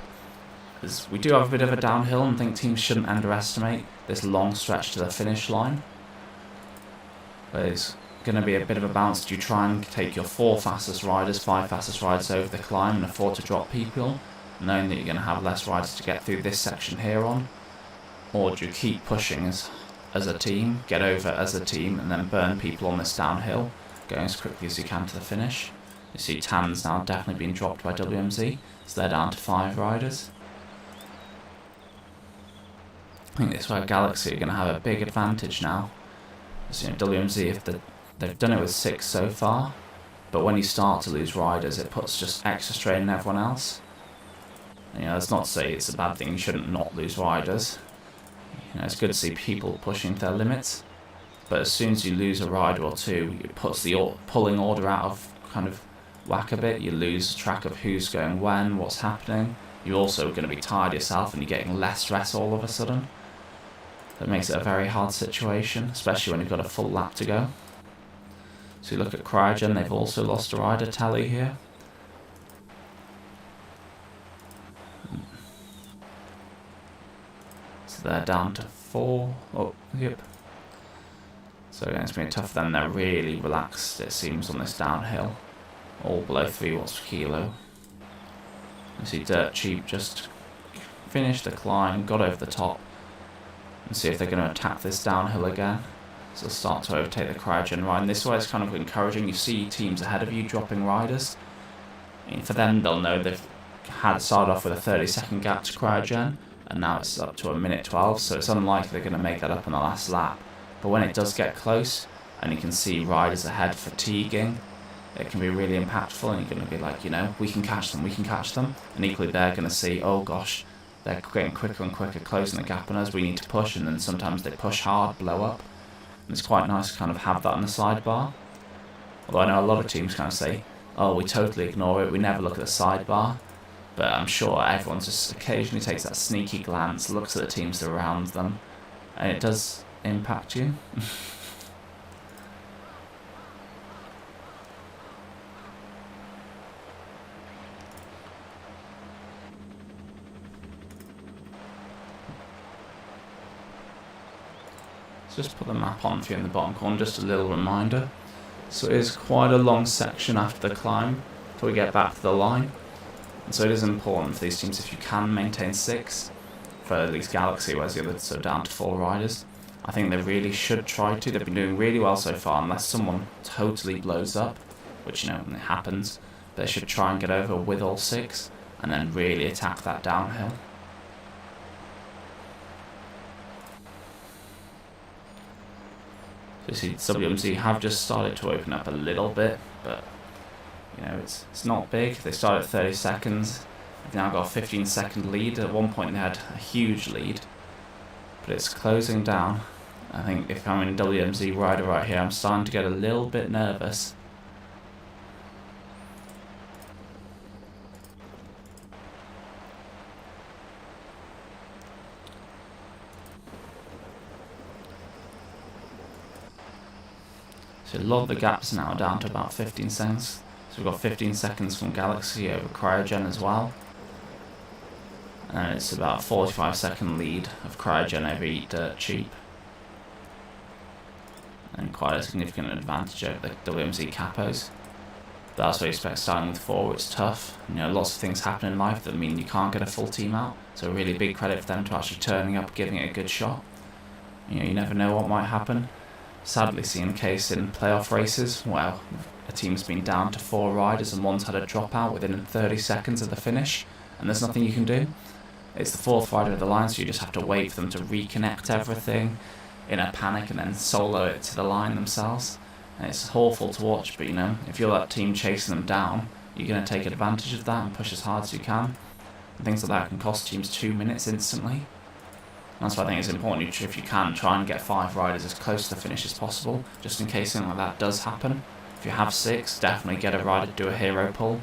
because we do have a bit of a downhill, and I think teams shouldn't underestimate this long stretch to the finish line. There's going to be a bit of a balance. Do you try and take your 4 fastest riders, 5 fastest riders over the climb and afford to drop people, knowing that you're going to have less riders to get through this section here on? Or do you keep pushing as a team, get over as a team, and then burn people on this downhill, going as quickly as you can to the finish? You see Tan's now definitely being dropped by WMZ, so they're down to 5 riders. I think this is where Galaxy are going to have a big advantage now. So, you know, WMZ, they've done it with 6 so far, but when you start to lose riders, it puts just extra strain on everyone else. And, you know, that's not to say it's a bad thing, you shouldn't not lose riders. You know, it's good to see people pushing their limits, but as soon as you lose a rider or 2, it puts the pulling order out of kind of whack a bit. You lose track of who's going when, what's happening. You're also going to be tired yourself, and you're getting less rest all of a sudden. That makes it a very hard situation, especially when you've got a full lap to go. So you look at Cryogen, they've also lost a rider, Tally here. So they're down to 4. Oh, yep. So again, it's been tough for them. They're really relaxed, it seems, on this downhill. All below 3 watts per kilo. You see Dirt Cheap just finished the climb, got over the top. And see if they're going to attack this downhill again. So they'll start to overtake the Cryogen ride. And this way it's kind of encouraging. You see teams ahead of you dropping riders. And for them, they'll know they've started off with a 30-second gap to Cryogen. And now it's up to a minute 12. So it's unlikely they're going to make that up on the last lap. But when it does get close, and you can see riders ahead fatiguing, it can be really impactful. And you're going to be like, you know, we can catch them, we can catch them. And equally they're going to see, oh gosh, they're getting quicker and quicker, closing the gap on us, we need to push, and then sometimes they push hard, blow up. And it's quite nice to kind of have that on the sidebar. Although I know a lot of teams kind of say, oh, we totally ignore it, we never look at the sidebar. But I'm sure everyone just occasionally takes that sneaky glance, looks at the teams around them, and it does impact you. Just put the map on for you in the bottom corner, just a little reminder. So it is quite a long section after the climb till we get back to the line. And so it is important for these teams, if you can maintain 6, for at least Galaxy, whereas the others are down to 4 riders. I think they really should try to. They've been doing really well so far, unless someone totally blows up, which, you know, it happens. They should try and get over with all 6, and then really attack that downhill. So you see WMZ have just started to open up a little bit, but you know, it's not big. They started at 30 seconds. They've now got a 15-second lead. At one point they had a huge lead, but it's closing down. I think if I'm in WMZ rider right here, I'm starting to get a little bit nervous. So a lot of the gaps now are down to about 15 seconds. So we've got 15 seconds from Galaxy over Cryogen as well. And it's about a 45-second lead of Cryogen over Eat Dirt Cheap. And quite a significant advantage over the WMZ Capos. But that's what you expect starting with 4, it's tough. You know, lots of things happen in life that mean you can't get a full team out. So really big credit for them to actually turning up, giving it a good shot. You know, you never know what might happen. Sadly seen a case in playoff races where a team's been down to 4 riders and one's had a dropout within 30 seconds of the finish, and there's nothing you can do. It's the 4th rider of the line, so you just have to wait for them to reconnect everything in a panic and then solo it to the line themselves. And it's awful to watch, but you know, if you're that team chasing them down, you're going to take advantage of that and push as hard as you can. And things like that can cost teams 2 minutes instantly. That's why I think it's important, if you can, try and get 5 riders as close to the finish as possible, just in case something like that does happen. If you have 6, definitely get a rider, do a hero pull,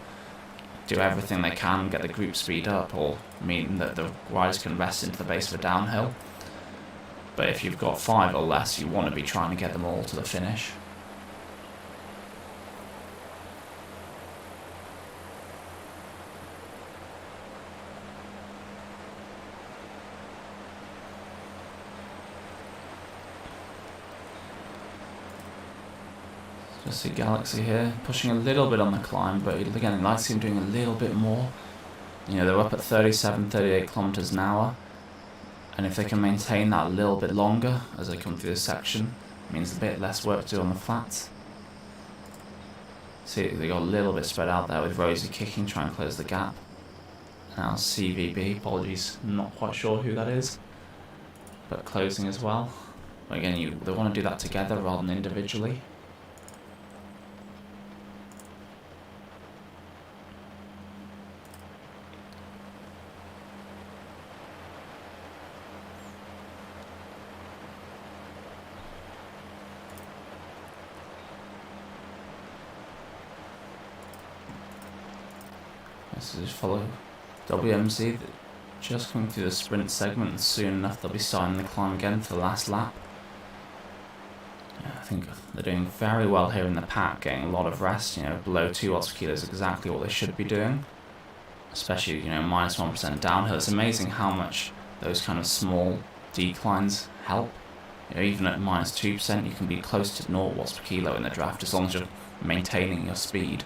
do everything they can, get the group speed up, or mean that the riders can rest into the base of a downhill. But if you've got 5 or less, you want to be trying to get them all to the finish. Just see Galaxy here, pushing a little bit on the climb, but again, I'd like to see him doing a little bit more. You know, they're up at 37, 38 kilometers an hour, and if they can maintain that a little bit longer as they come through this section, it means a bit less work to do on the flats. See, they got a little bit spread out there with Rosie kicking, trying to close the gap. Now CVB, apologies, not quite sure who that is, but closing as well. But again, they want to do that together rather than individually. Let's just follow WMZ. just coming through the sprint segment, and soon enough they'll be starting the climb again for the last lap. I think they're doing very well here in the pack, getting a lot of rest. Below 2 watts per kilo is exactly what they should be doing. Especially, minus 1% downhill. It's amazing how much those kind of small declines help. Even at minus 2%, you can be close to 0 watts per kilo in the draft as long as you're maintaining your speed.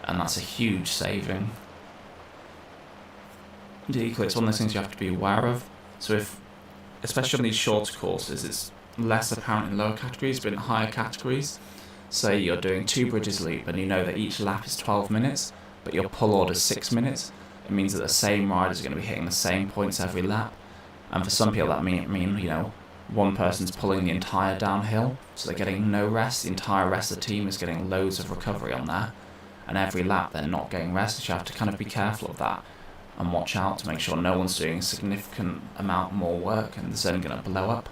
And that's a huge saving. Equally, it's one of those things you have to be aware of. So especially on these shorter courses, it's less apparent in lower categories, but in higher categories, say you're doing 2 bridges loop and you know that each lap is 12 minutes, but your pull order is 6 minutes, it means that the same riders are going to be hitting the same points every lap. And for some people that mean one person's pulling the entire downhill, so they're getting no rest. The entire rest of the team is getting loads of recovery on there, and every lap they're not getting rest. So you have to kind of be careful of that and watch out to make sure no one's doing a significant amount more work and it's only going to blow up.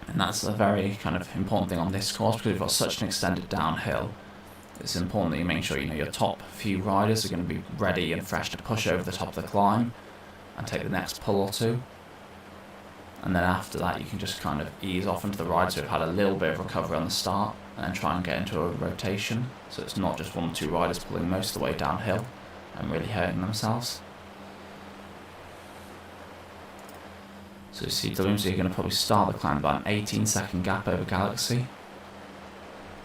And that's a very kind of important thing on this course, because we've got such an extended downhill. It's important that you make sure your top few riders are going to be ready and fresh to push over the top of the climb and take the next pull or two. And then after that you can just kind of ease off into the riders who have had a little bit of recovery on the start, and then try and get into a rotation, so it's not just 1 or 2 riders pulling most of the way downhill and really hurting themselves. So you see WMZ are going to probably start the climb by an 18-second gap over Galaxy.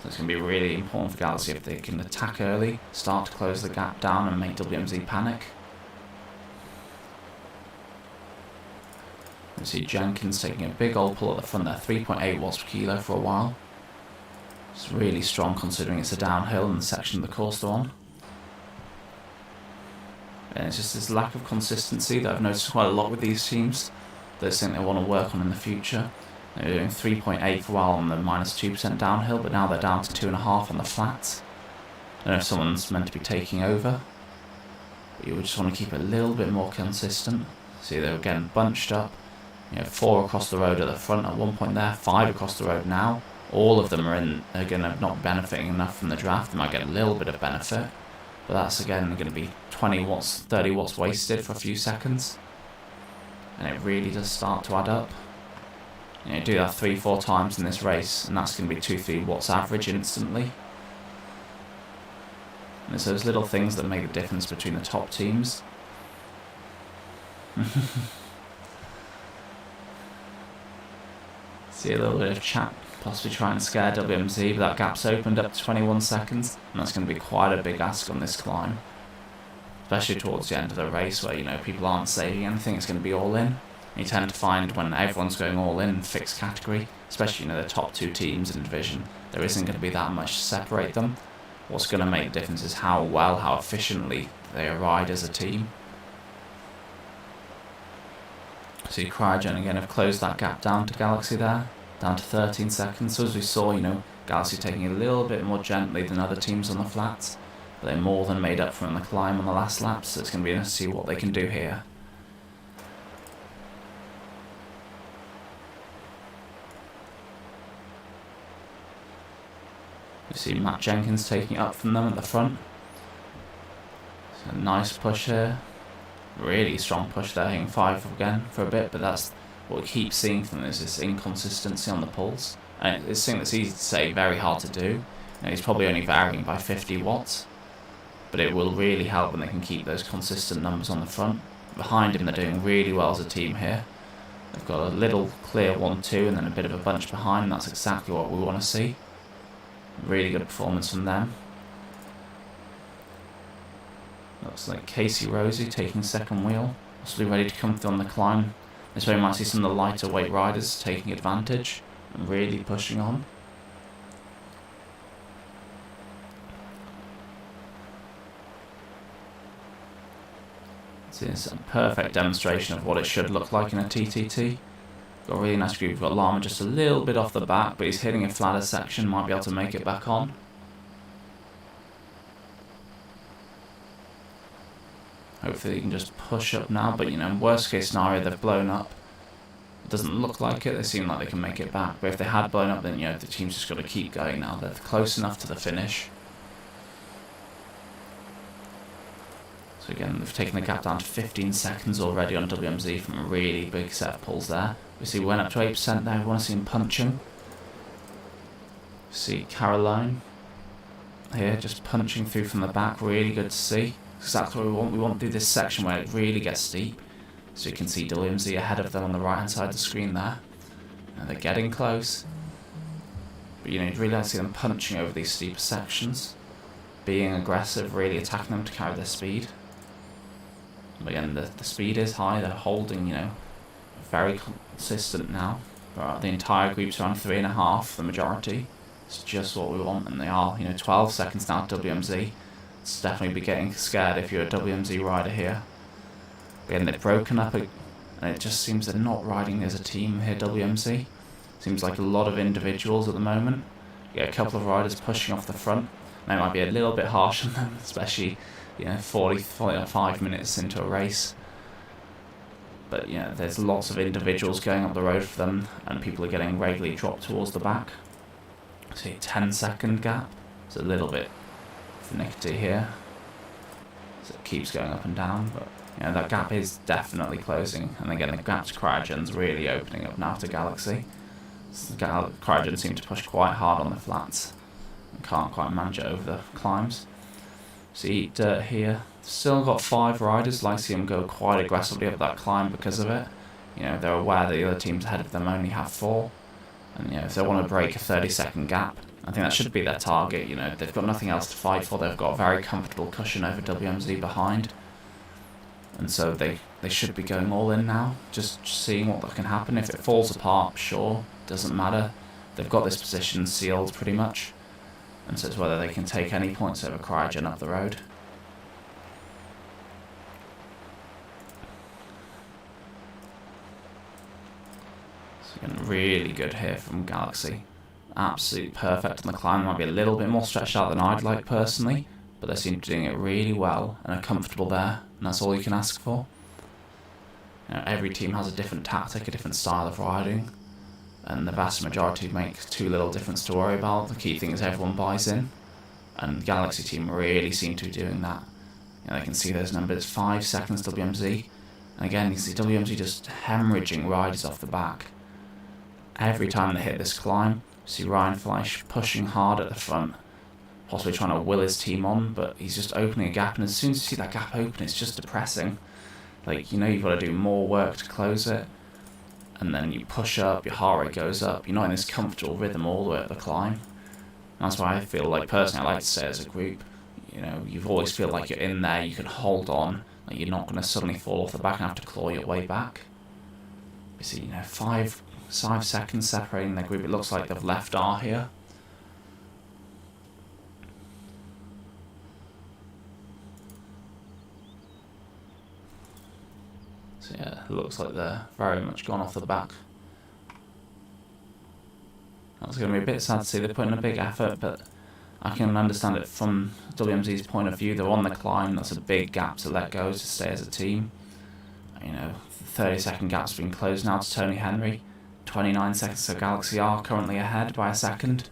So it's going to be really important for Galaxy if they can attack early, start to close the gap down and make WMZ panic. You see Jenkins taking a big old pull at the front there, 3.8 watts per kilo for a while. It's really strong considering it's a downhill in the section of the course they're on. And it's just this lack of consistency that I've noticed quite a lot with these teams. That's something they want to work on in the future. They were doing 3.8 for a while on the minus 2% downhill, but now they're down to 2.5 on the flats. I don't know if someone's meant to be taking over, but you would just want to keep it a little bit more consistent. See, they were getting bunched up. 4 across the road at the front at one point there, 5 across the road now. All of them are going to not benefiting enough from the draft. They might get a little bit of benefit, but that's again going to be 20 watts, 30 watts wasted for a few seconds. And it really does start to add up. You do that 3-4 times in this race, and that's going to be 2-3 watts average instantly. And it's those little things that make the difference between the top teams. See a little bit of chat, possibly trying to scare WMZ, but that gap's opened up to 21 seconds, and that's going to be quite a big ask on this climb. Especially towards the end of the race where, people aren't saving anything, it's going to be all in. You tend to find when everyone's going all in fixed category, especially, the top 2 teams in the division, there isn't going to be that much to separate them. What's going to make the difference is how efficiently they ride as a team. So Cryogen again have closed that gap down to Galaxy there, down to 13 seconds. So as we saw, Galaxy taking it a little bit more gently than other teams on the flats. But they more than made up for it on the climb on the last lap, so it's going to be interesting to see what they can do here. You see Matt Jenkins taking it up from them at the front. So a nice push here. Really strong push there, hitting 5 again for a bit, but that's what we keep seeing from them, is this inconsistency on the pulse. And it's something that's easy to say, very hard to do. He's probably only varying by 50 watts. But it will really help when they can keep those consistent numbers on the front. Behind him, they're doing really well as a team here. They've got a little clear 1-2 and then a bit of a bunch behind, and that's exactly what we want to see. Really good performance from them. Looks like Casey Rosie taking second wheel, possibly ready to come through on the climb. This way we might see some of the lighter weight riders taking advantage and really pushing on. It's a perfect demonstration of what it should look like in a TTT. Got a really nice group. We've got Lama just a little bit off the back, but he's hitting a flatter section, might be able to make it back on. Hopefully he can just push up now, but worst case scenario, they've blown up. It doesn't look like it, they seem like they can make it back, but if they had blown up, then the team's just got to keep going now. They're close enough to the finish. So again, we've taken the gap down to 15 seconds already on WMZ from a really big set of pulls there. We see we went up to 8% there, we want to see him punching. See Caroline here just punching through from the back, really good to see. Exactly what we want. We want to do this section where it really gets steep. So you can see WMZ ahead of them on the right hand side of the screen there. And they're getting close. But you'd really like to see them punching over these steeper sections. Being aggressive, really attacking them to carry their speed. But again, the speed is high, they're holding, very consistent now. But the entire group's around 3.5, the majority. It's just what we want, and they are, 12 seconds now at WMZ. It's definitely be getting scared if you're a WMZ rider here. But again, they've broken up, and it just seems they're not riding as a team here, WMZ. Seems like a lot of individuals at the moment. You get a couple of riders pushing off the front. They might be a little bit harsh on them, especially 45 minutes into a race. But there's lots of individuals going up the road for them, and people are getting regularly dropped towards the back. See, 10-second gap. It's a little bit finicky here, so it keeps going up and down. But that gap is definitely closing, and again, the gap to Cryogen's really opening up now to Galaxy. So Cryogen seem to push quite hard on the flats. Can't quite manage it over the climbs. See Dirt here. Still got 5 riders. Like to see them go quite aggressively up that climb because of it. They're aware that the other teams ahead of them only have 4. And if they want to break a 30-second gap, I think that should be their target. They've got nothing else to fight for. They've got a very comfortable cushion over WMZ behind. And so they should be going all in now. Just seeing what can happen. If it falls apart, sure, doesn't matter. They've got this position sealed pretty much. And so it's whether they can take any points over Cryogen up the road. So again, really good here from Galaxy. Absolutely perfect on the climb. Might be a little bit more stretched out than I'd like personally, but they seem to be doing it really well and are comfortable there, and that's all you can ask for. Every team has a different tactic, a different style of riding. And the vast majority make too little difference to worry about. The key thing is everyone buys in, and the Galaxy team really seem to be doing that. They can see those numbers, 5 seconds WMZ, and again you see WMZ just hemorrhaging riders off the back. Every time they hit this climb, you see Ryan Fleisch pushing hard at the front, possibly trying to will his team on, but he's just opening a gap, and as soon as you see that gap open, it's just depressing. You've got to do more work to close it. And then you push up, your heart rate goes up, you're not in this comfortable rhythm all the way up the climb. And that's why I feel like, personally, I like to say as a group, you always feel like you're in there, you can hold on, like you're not going to suddenly fall off the back and have to claw your way back. You see, 5 seconds separating their group. It looks like they've left R here. So yeah, it looks like they're very much gone off the back. That's going to be a bit sad to see. They're putting a big effort, but I can understand it from WMZ's point of view. They're on the climb. That's a big gap to let go to stay as a team. The 30-second gap's been closed now to Tony Henry. 29 seconds, so Galaxy are currently ahead by a second.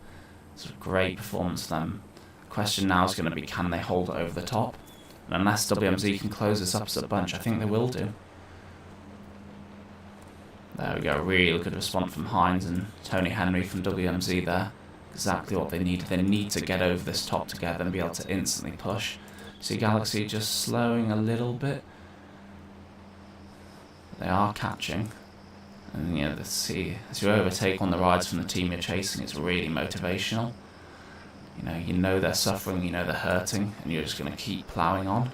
It's a great performance for them. The question now is going to be, can they hold it over the top? And unless WMZ can close this up as a bunch, I think they will do. There we go, really good response from Hines and Tony Henry from WMZ there. Exactly what they need. They need to get over this top together and be able to instantly push. See Galaxy just slowing a little bit. They are catching. And let's see, as you overtake on the rides from the team you're chasing, it's really motivational. You know they're suffering, they're hurting, and you're just going to keep ploughing on.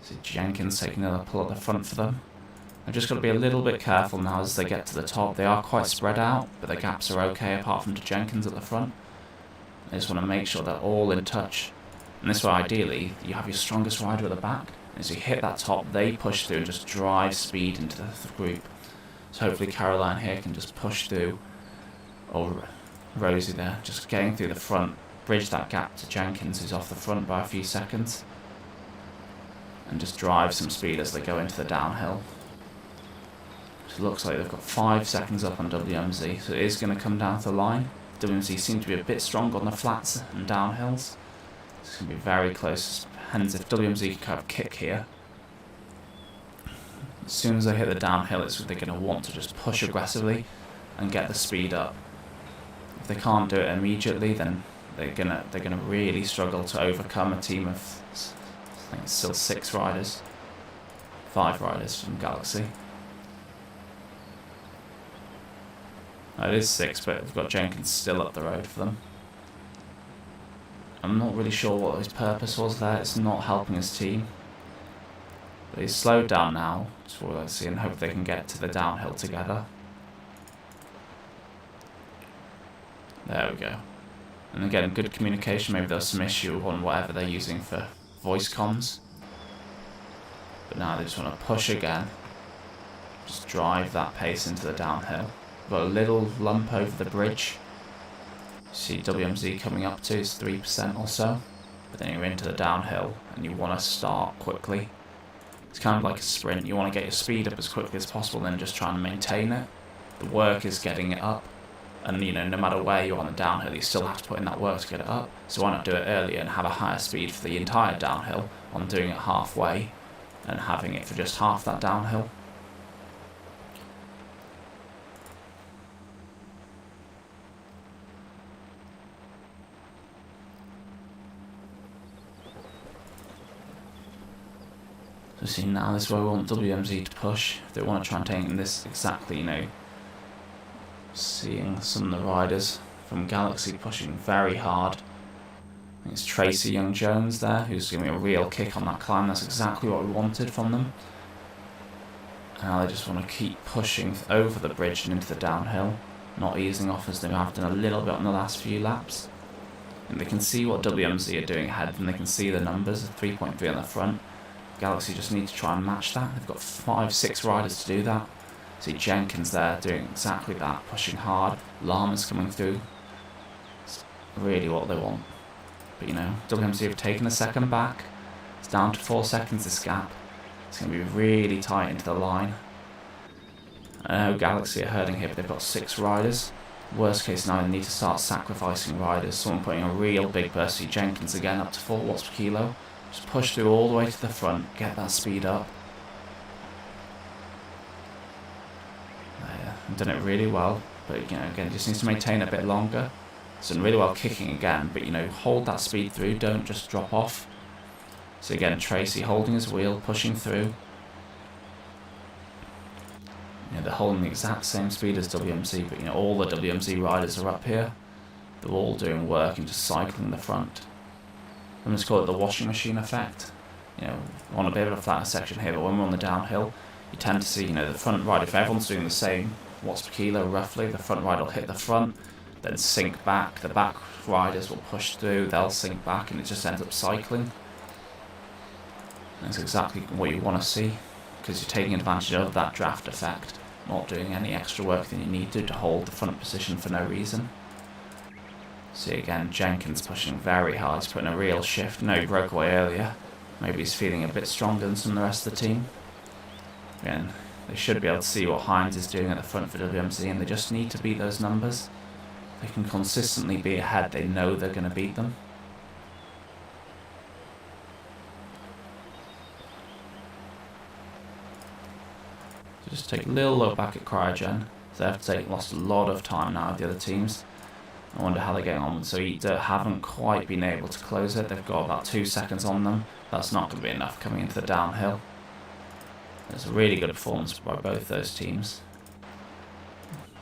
See Jenkins taking another pull at the front for them. I've just got to be a little bit careful now as they get to the top. They are quite spread out, but the gaps are okay apart from to Jenkins at the front. They just want to make sure they're all in touch. And this way, ideally, you have your strongest rider at the back. As you hit that top, they push through and just drive speed into the group. So hopefully Caroline here can just push through, or Rosie there, just getting through the front, bridge that gap to Jenkins, who's off the front by a few seconds, and just drive some speed as they go into the downhill. It looks like they've got 5 seconds up on WMZ, so it is going to come down to the line. WMZ seem to be a bit strong on the flats and downhills. It's going to be very close, Hence, if WMZ can kind of kick here, as soon as they hit the downhill, they're going to want to just push aggressively and get the speed up. If they can't do it immediately, then they're gonna really struggle to overcome a team of, I think it's still 5 riders from Galaxy. It is 6, but we've got Jenkins still up the road for them. I'm not really sure what his purpose was there. It's not helping his team. But he's slowed down now, just what I see, and hope they can get to the downhill together. There we go. And again, good communication. Maybe there's some issue on whatever they're using for voice comms. But now they just want to push again. Just drive that pace into the downhill. Got a little lump over the bridge. See WMZ coming up to is 3% or so. But then you're into the downhill and you want to start quickly. It's kind of like a sprint. You want to get your speed up as quickly as possible, then just try and maintain it. The work is getting it up. And, you know, no matter where you're on the downhill, you still have to put in that work to get it up. So why not do it earlier and have a higher speed for the entire downhill on doing it halfway and having it for just half that downhill. So see, now this is where we want WMZ to push. If they want to try and take this exactly, you know, seeing some of the riders from Galaxy pushing very hard. I think it's Tracy Young-Jones there, who's giving a real kick on that climb. That's exactly what we wanted from them. Now they just want to keep pushing over the bridge and into the downhill, not easing off as they have done a little bit on the last few laps. And they can see what WMZ are doing ahead, and they can see the numbers, 3.3 on the front. Galaxy just need to try and match that. They've got 5-6 riders to do that. See Jenkins there doing exactly that, pushing hard. Llama's coming through. It's really what they want. But you know, WMZ have taken a second back. It's down to 4 seconds this gap. It's going to be really tight into the line. I know Galaxy are hurting here, but they've got 6 riders. Worst case scenario, they need to start sacrificing riders. Someone putting a real big burst. See Jenkins again up to 4 watts per kilo. Just push through all the way to the front, get that speed up. Done it really well, but you know, again, just needs to maintain a bit longer. It's done really well kicking again, but you know, hold that speed through, don't just drop off. So again, Tracy holding his wheel, pushing through. You know, they're holding the exact same speed as WMZ, but you know, all the WMZ riders are up here. They're all doing work and just cycling the front. I'm just call it the washing machine effect. You know, we want a bit of a flatter section here, but when we're on the downhill, you tend to see, you know, the front rider, if everyone's doing the same watts per kilo roughly, the front rider will hit the front, then sink back, the back riders will push through, they'll sink back, and it just ends up cycling. That's exactly what you want to see, because you're taking advantage of that draft effect, not doing any extra work than you need to hold the front position for no reason. See again, Jenkins pushing very hard, he's putting a real shift. No, he broke away earlier. Maybe he's feeling a bit stronger than some of the rest of the team. Again, they should be able to see what Hines is doing at the front for WMZ, and they just need to beat those numbers. If they can consistently be ahead, they know they're going to beat them. So just take a little look back at Cryogen. They have lost a lot of time now with the other teams. I wonder how they're getting on. So Eater haven't quite been able to close it. They've got about 2 seconds on them. That's not going to be enough coming into the downhill. It's a really good performance by both those teams.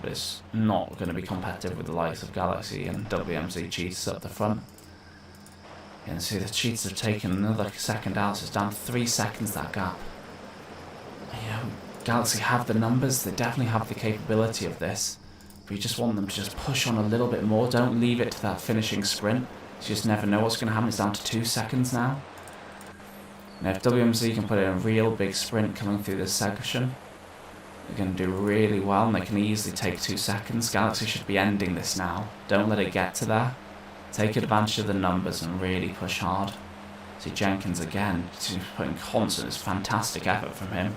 But it's not going to be competitive with the likes of Galaxy and WMZ cheats up the front. You can see the cheats have taken another second out, so it's down to 3 seconds, that gap. You know, Galaxy have the numbers, they definitely have the capability of this. But you just want them to just push on a little bit more. Don't leave it to that finishing sprint. You just never know what's going to happen. It's down to 2 seconds now. And if WMZ can put in a real big sprint coming through this section, they're going to do really well, and they can easily take 2 seconds. Galaxy should be ending this now. Don't let it get to there. Take advantage of the numbers and really push hard. See Jenkins again, he's putting constant, it's fantastic effort from him.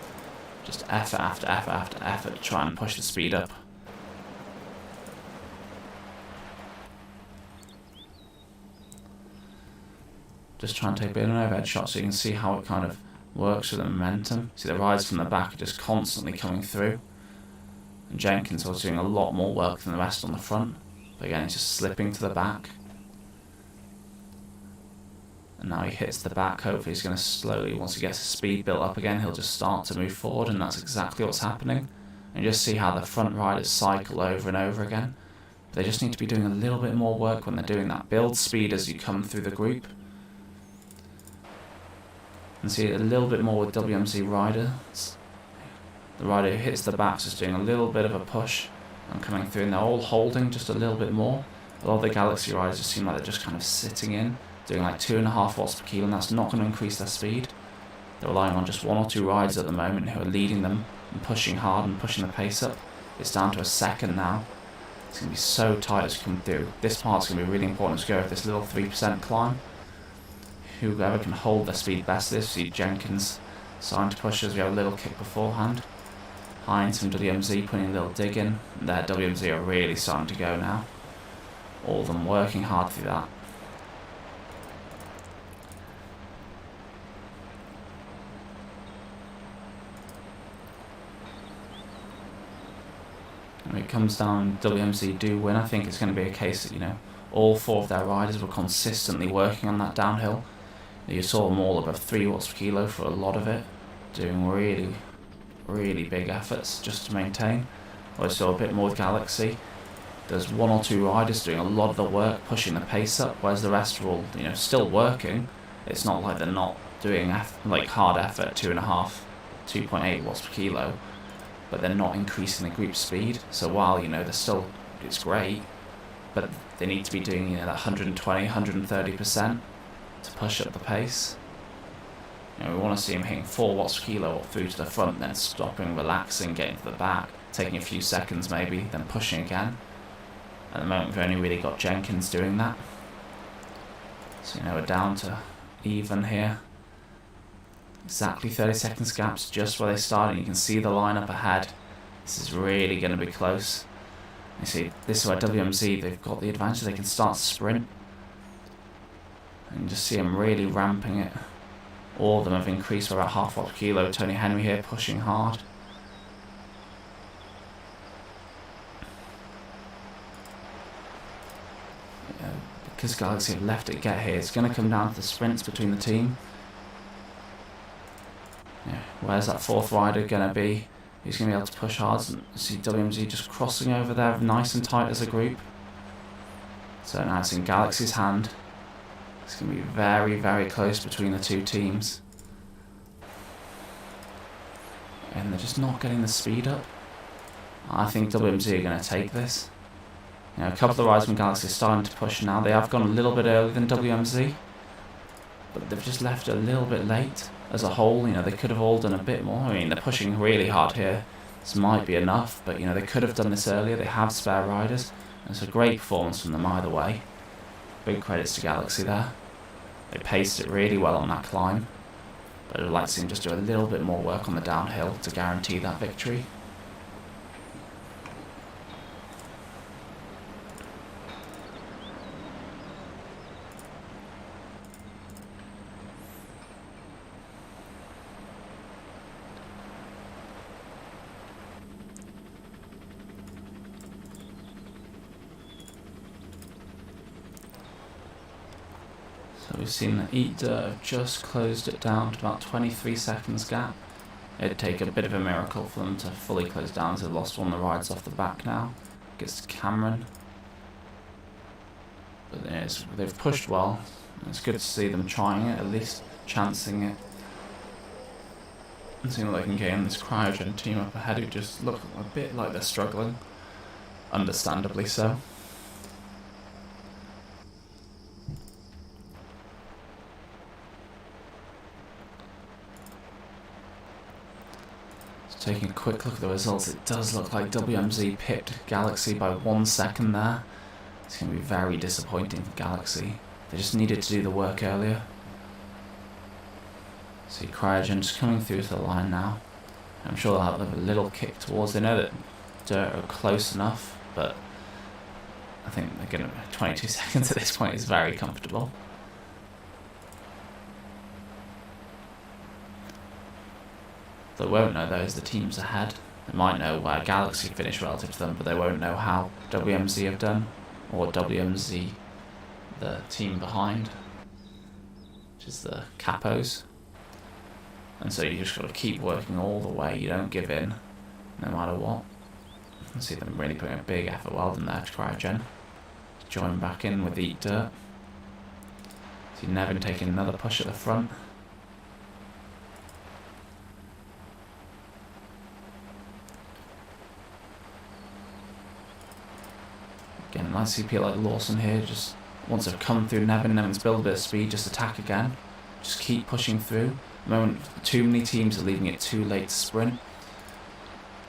Just effort after effort after effort to try and push the speed up. just trying to take a bit of an overhead shot so you can see how it kind of works with the momentum. See, the riders from the back are just constantly coming through. And Jenkins was doing a lot more work than the rest on the front. But again, he's just slipping to the back. And now he hits the back. Hopefully he's going to slowly, once he gets his speed built up again, he'll just start to move forward, and that's exactly what's happening. And you just see how the front riders cycle over and over again. But they just need to be doing a little bit more work when they're doing that. Build speed as you come through the group. And see a little bit more with WMZ riders. The rider who hits the back is doing a little bit of a push and coming through, and they're all holding just a little bit more. A lot of the Galaxy riders just seem like they're just kind of sitting in, doing like 2.5 watts per kilo, and that's not going to increase their speed. They're relying on just 1 or 2 riders at the moment who are leading them and pushing hard and pushing the pace up. It's down to a second now. It's going to be so tight as you come through. This part's going to be really important to go with this little 3% climb. Whoever can hold their speed best this. See Jenkins starting to push as we have a little kick beforehand. Hines from WMZ putting a little dig in. And their WMZ are really starting to go now. All of them working hard through that. When it comes down, WMZ do win. I think it's going to be a case that, you know, all 4 of their riders were consistently working on that downhill. You saw them all above 3 watts per kilo for a lot of it, doing really, really big efforts just to maintain. I saw a bit more with Galaxy. There's 1 or 2 riders doing a lot of the work, pushing the pace up, whereas the rest are all, you know, still working. It's not like they're not doing like hard effort, 2.5, 2.8 watts per kilo, but they're not increasing the group speed. So while, you know, they're still, it's great, but they need to be doing, you know, that 120, 130%. To push up the pace. You know, we want to see him hitting 4 watts per kilo through to the front, then stopping, relaxing, getting to the back, taking a few seconds maybe, then pushing again. At the moment we've only really got Jenkins doing that. So, you know, we're down to even here. Exactly 30 seconds gaps just where they started. You can see the line up ahead. This is really going to be close. You see, this is where WMZ, they've got the advantage. They can start to sprint. And just see them really ramping it. All of them have increased by about 0.5 watt per kilo. Tony Henry here pushing hard. Yeah, because Galaxy have left it get here, it's going to come down to the sprints between the team. Yeah, where's that 4th rider going to be? He's going to be able to push hard. And see WMZ just crossing over there nice and tight as a group. So now it's in Galaxy's hand. It's going to be very, very close between the 2 teams. And they're just not getting the speed up. I think WMZ are going to take this. You know, a couple of the riders from Galaxy are starting to push now. They have gone a little bit earlier than WMZ. But they've just left it a little bit late. As a whole, you know, they could have all done a bit more. I mean, they're pushing really hard here. This might be enough, but, you know, they could have done this earlier. They have spare riders. And it's a great performance from them either way. Big credits to Galaxy there. They paced it really well on that climb, but I'd like to see them just do a little bit more work on the downhill to guarantee that victory. So we've seen that Eat Dirt have just closed it down to about 23 seconds gap. It'd take a bit of a miracle for them to fully close down, so they've lost 1 of the rides off the back now. Gets to Cameron. But they've pushed well. It's good to see them trying it, at least chancing it. And seeing what they can gain this Cryogen team up ahead who just look a bit like they're struggling. Understandably so. Taking a quick look at the results, it does look like WMZ pipped Galaxy by 1 second there. It's going to be very disappointing for Galaxy. They just needed to do the work earlier. See Cryogen just coming through to the line now. I'm sure they'll have a little kick towards. They know that Dirt are close enough, but I think they're going to 22 seconds at this point is very comfortable. They won't know those the teams ahead. They might know where Galaxy finished relative to them, but they won't know how WMZ have done, or WMZ, the team behind, which is the Capos. And so you just got to keep working all the way. You don't give in, no matter what. You can see them really putting a big effort. Well done there to Cryogen. Join back in with Eat Dirt. So you're never taking another push at the front. Again, nice CP like Lawson here. Just once they've come through Nevin's build a bit of speed, just attack again. Just keep pushing through. The moment too many teams are leaving it too late to sprint.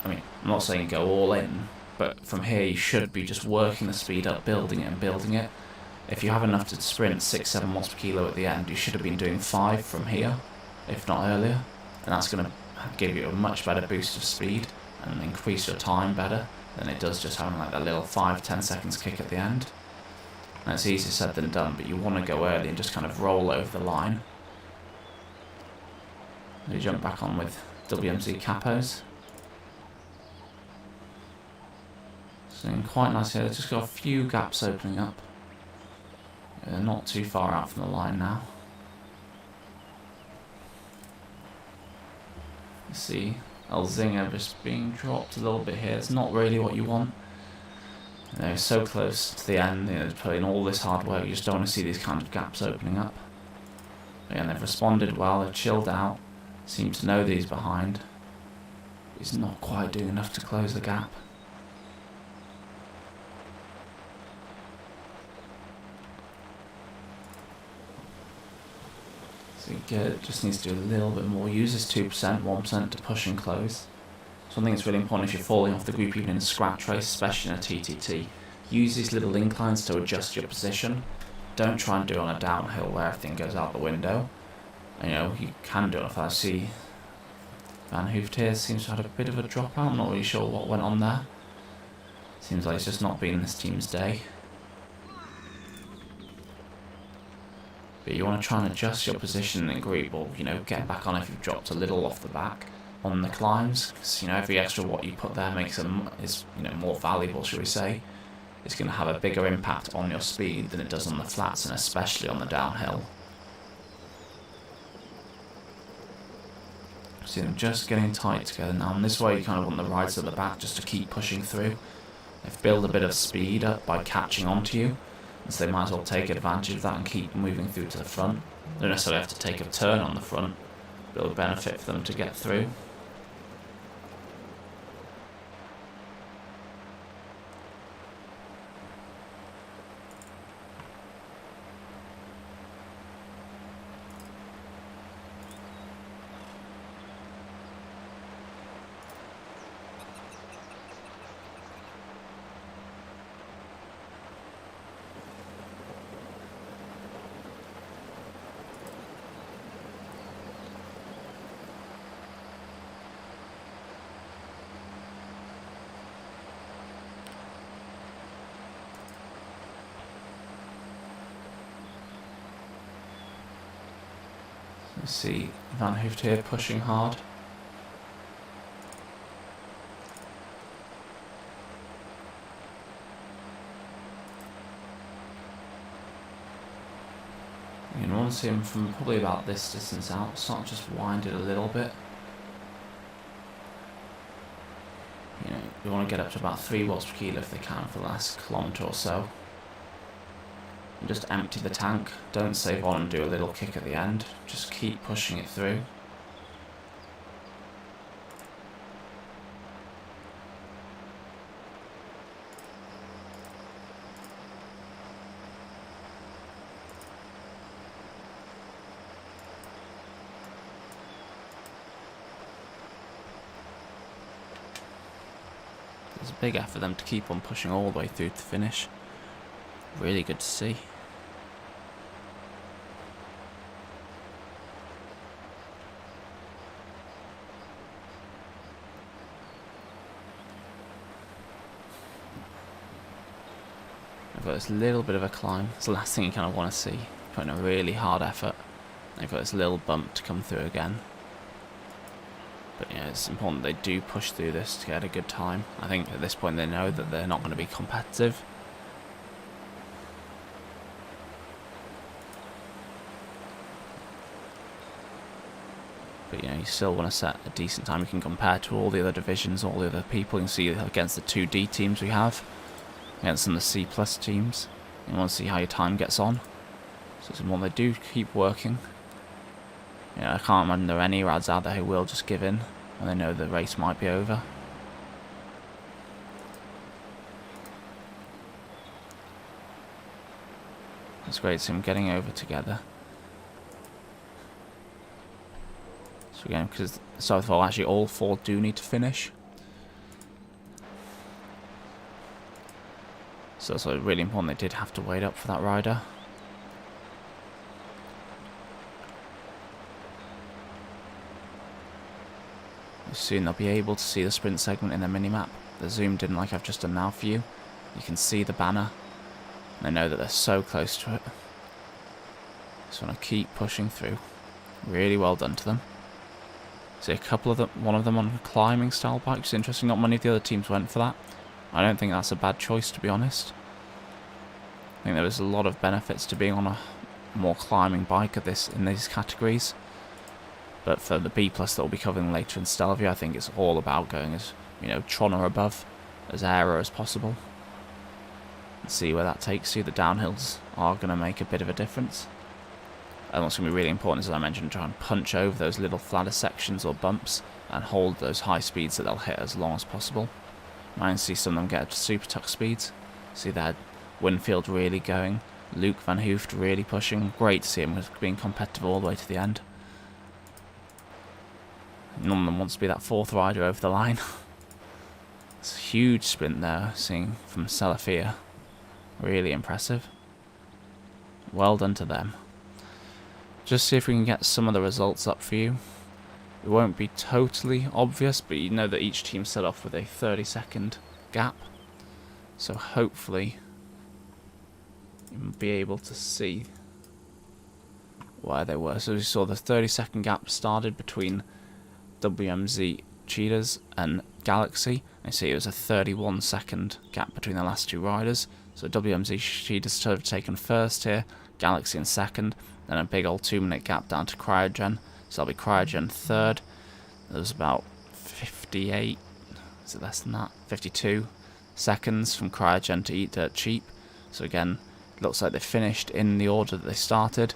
I mean, I'm not saying go all in, but from here you should be just working the speed up, building it and building it. If you have enough to sprint 6-7 watts per kilo at the end, you should have been doing 5 from here, if not earlier. And that's going to give you a much better boost of speed and increase your time better than it does just having like that little 5-10 seconds kick at the end. And it's easier said than done, but you want to go early and just kind of roll over the line. You jump back on with WMZ Capos. So quite nice here, just got a few gaps opening up. They're not too far out from the line now. You see Elzinga just being dropped a little bit here. It's not really what you want. They're so close to the end, putting all this hard work, you just don't want to see these kind of gaps opening up. Again, they've responded well, they've chilled out, seem to know that he's behind. He's not quite doing enough to close the gap. So just needs to do a little bit more. Use this 2%, 1% to push and close. Something that's really important if you're falling off the group, even in a scratch race, especially in a TTT. Use these little inclines to adjust your position. Don't try and do it on a downhill where everything goes out the window. You can do it if I see Van Hoeft here seems to have had a bit of a dropout. I'm not really sure what went on there. Seems like it's just not been this team's day. But you want to try and adjust your position in group, or get back on if you've dropped a little off the back on the climbs. Because every extra watt you put there makes them more valuable, shall we say. It's going to have a bigger impact on your speed than it does on the flats, and especially on the downhill. See them just getting tight together now, and this way you kind of want the rides at the back just to keep pushing through. They've built a bit of speed up by catching onto you, and so they might as well take advantage of that and keep moving through to the front. They don't necessarily have to take a turn on the front, but it'll benefit for them to get through. You see Van Hoeft here pushing hard. You can want to see him from probably about this distance out, start just wind it a little bit. You want to get up to about 3 watts per kilo if they can for the last kilometre or so. And just empty the tank, don't save on and do a little kick at the end, just keep pushing it through. It's a big effort for them to keep on pushing all the way through to the finish. Really good to see. I've got this little bit of a climb. It's the last thing you kind of want to see. Putting a really hard effort. They've got this little bump to come through again. But yeah, it's important they do push through this to get a good time. I think at this point they know that they're not going to be competitive. But you know, you still want to set a decent time you can compare to all the other divisions, all the other people. You can see against the 2D teams we have, against some of the C+ teams. You want to see how your time gets on. So it's important they do keep working. You know, I can't imagine there are any lads out there who will just give in when they know the race might be over. It's great to see them getting over together. So again, because so far actually all 4 do need to finish. So it's really important they did have to wait up for that rider. Soon they'll be able to see the sprint segment in their minimap. They're zoomed in like I've just done now for you. You can see the banner. They know that they're so close to it. Just want to keep pushing through. Really well done to them. See a couple of them, one of them on a climbing style bike, which is interesting. Not many of the other teams went for that. I don't think that's a bad choice, to be honest. I think there was a lot of benefits to being on a more climbing bike at this in these categories. But for the B+ that we'll be covering later in Stelvio, I think it's all about going as, you know, Tron or above, as aero as possible. And see where that takes you. The downhills are going to make a bit of a difference. And what's going to be really important is, as I mentioned, try and punch over those little flatter sections or bumps and hold those high speeds that they'll hit as long as possible. You might see some of them get to super tuck speeds. See that Winfield really going. Luke Van Hoeft really pushing. Great to see him being competitive all the way to the end. None of them wants to be that 4th rider over the line. It's a huge sprint there, seeing from Salafia. Really impressive. Well done to them. Just see if we can get some of the results up for you. It won't be totally obvious, but you know that each team set off with a 30-second gap. So hopefully you'll be able to see where they were. So we saw the 30-second gap started between WMZ Cheetahs and Galaxy. I see it was a 31-second gap between the last 2 riders. So WMZ Cheetahs have taken first here, Galaxy in second, then a big old 2-minute gap down to Cryogen. So that'll be Cryogen third. There was about 58, is it less than that? 52 seconds from Cryogen to Eat Dirt Cheap. So again, it looks like they finished in the order that they started.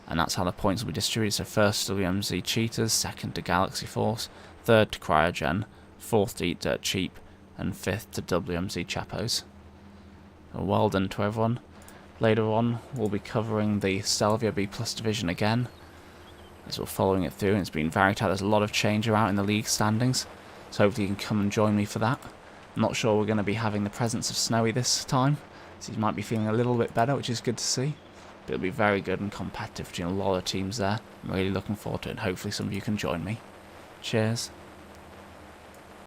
And that's how the points will be distributed. So first to WMZ Cheetahs, second to Galaxy Force, third to Cryogen, fourth to Eat Dirt Cheap, and fifth to WMZ Chapos. So well done to everyone. Later on, we'll be covering the Stelvio B+ division again, as we're following it through, and it's been very tight. There's a lot of change around in the league standings, so hopefully you can come and join me for that. I'm not sure we're going to be having the presence of Snowy this time, so he might be feeling a little bit better, which is good to see. But it'll be very good and competitive between a lot of teams there. I'm really looking forward to it, and hopefully some of you can join me. Cheers.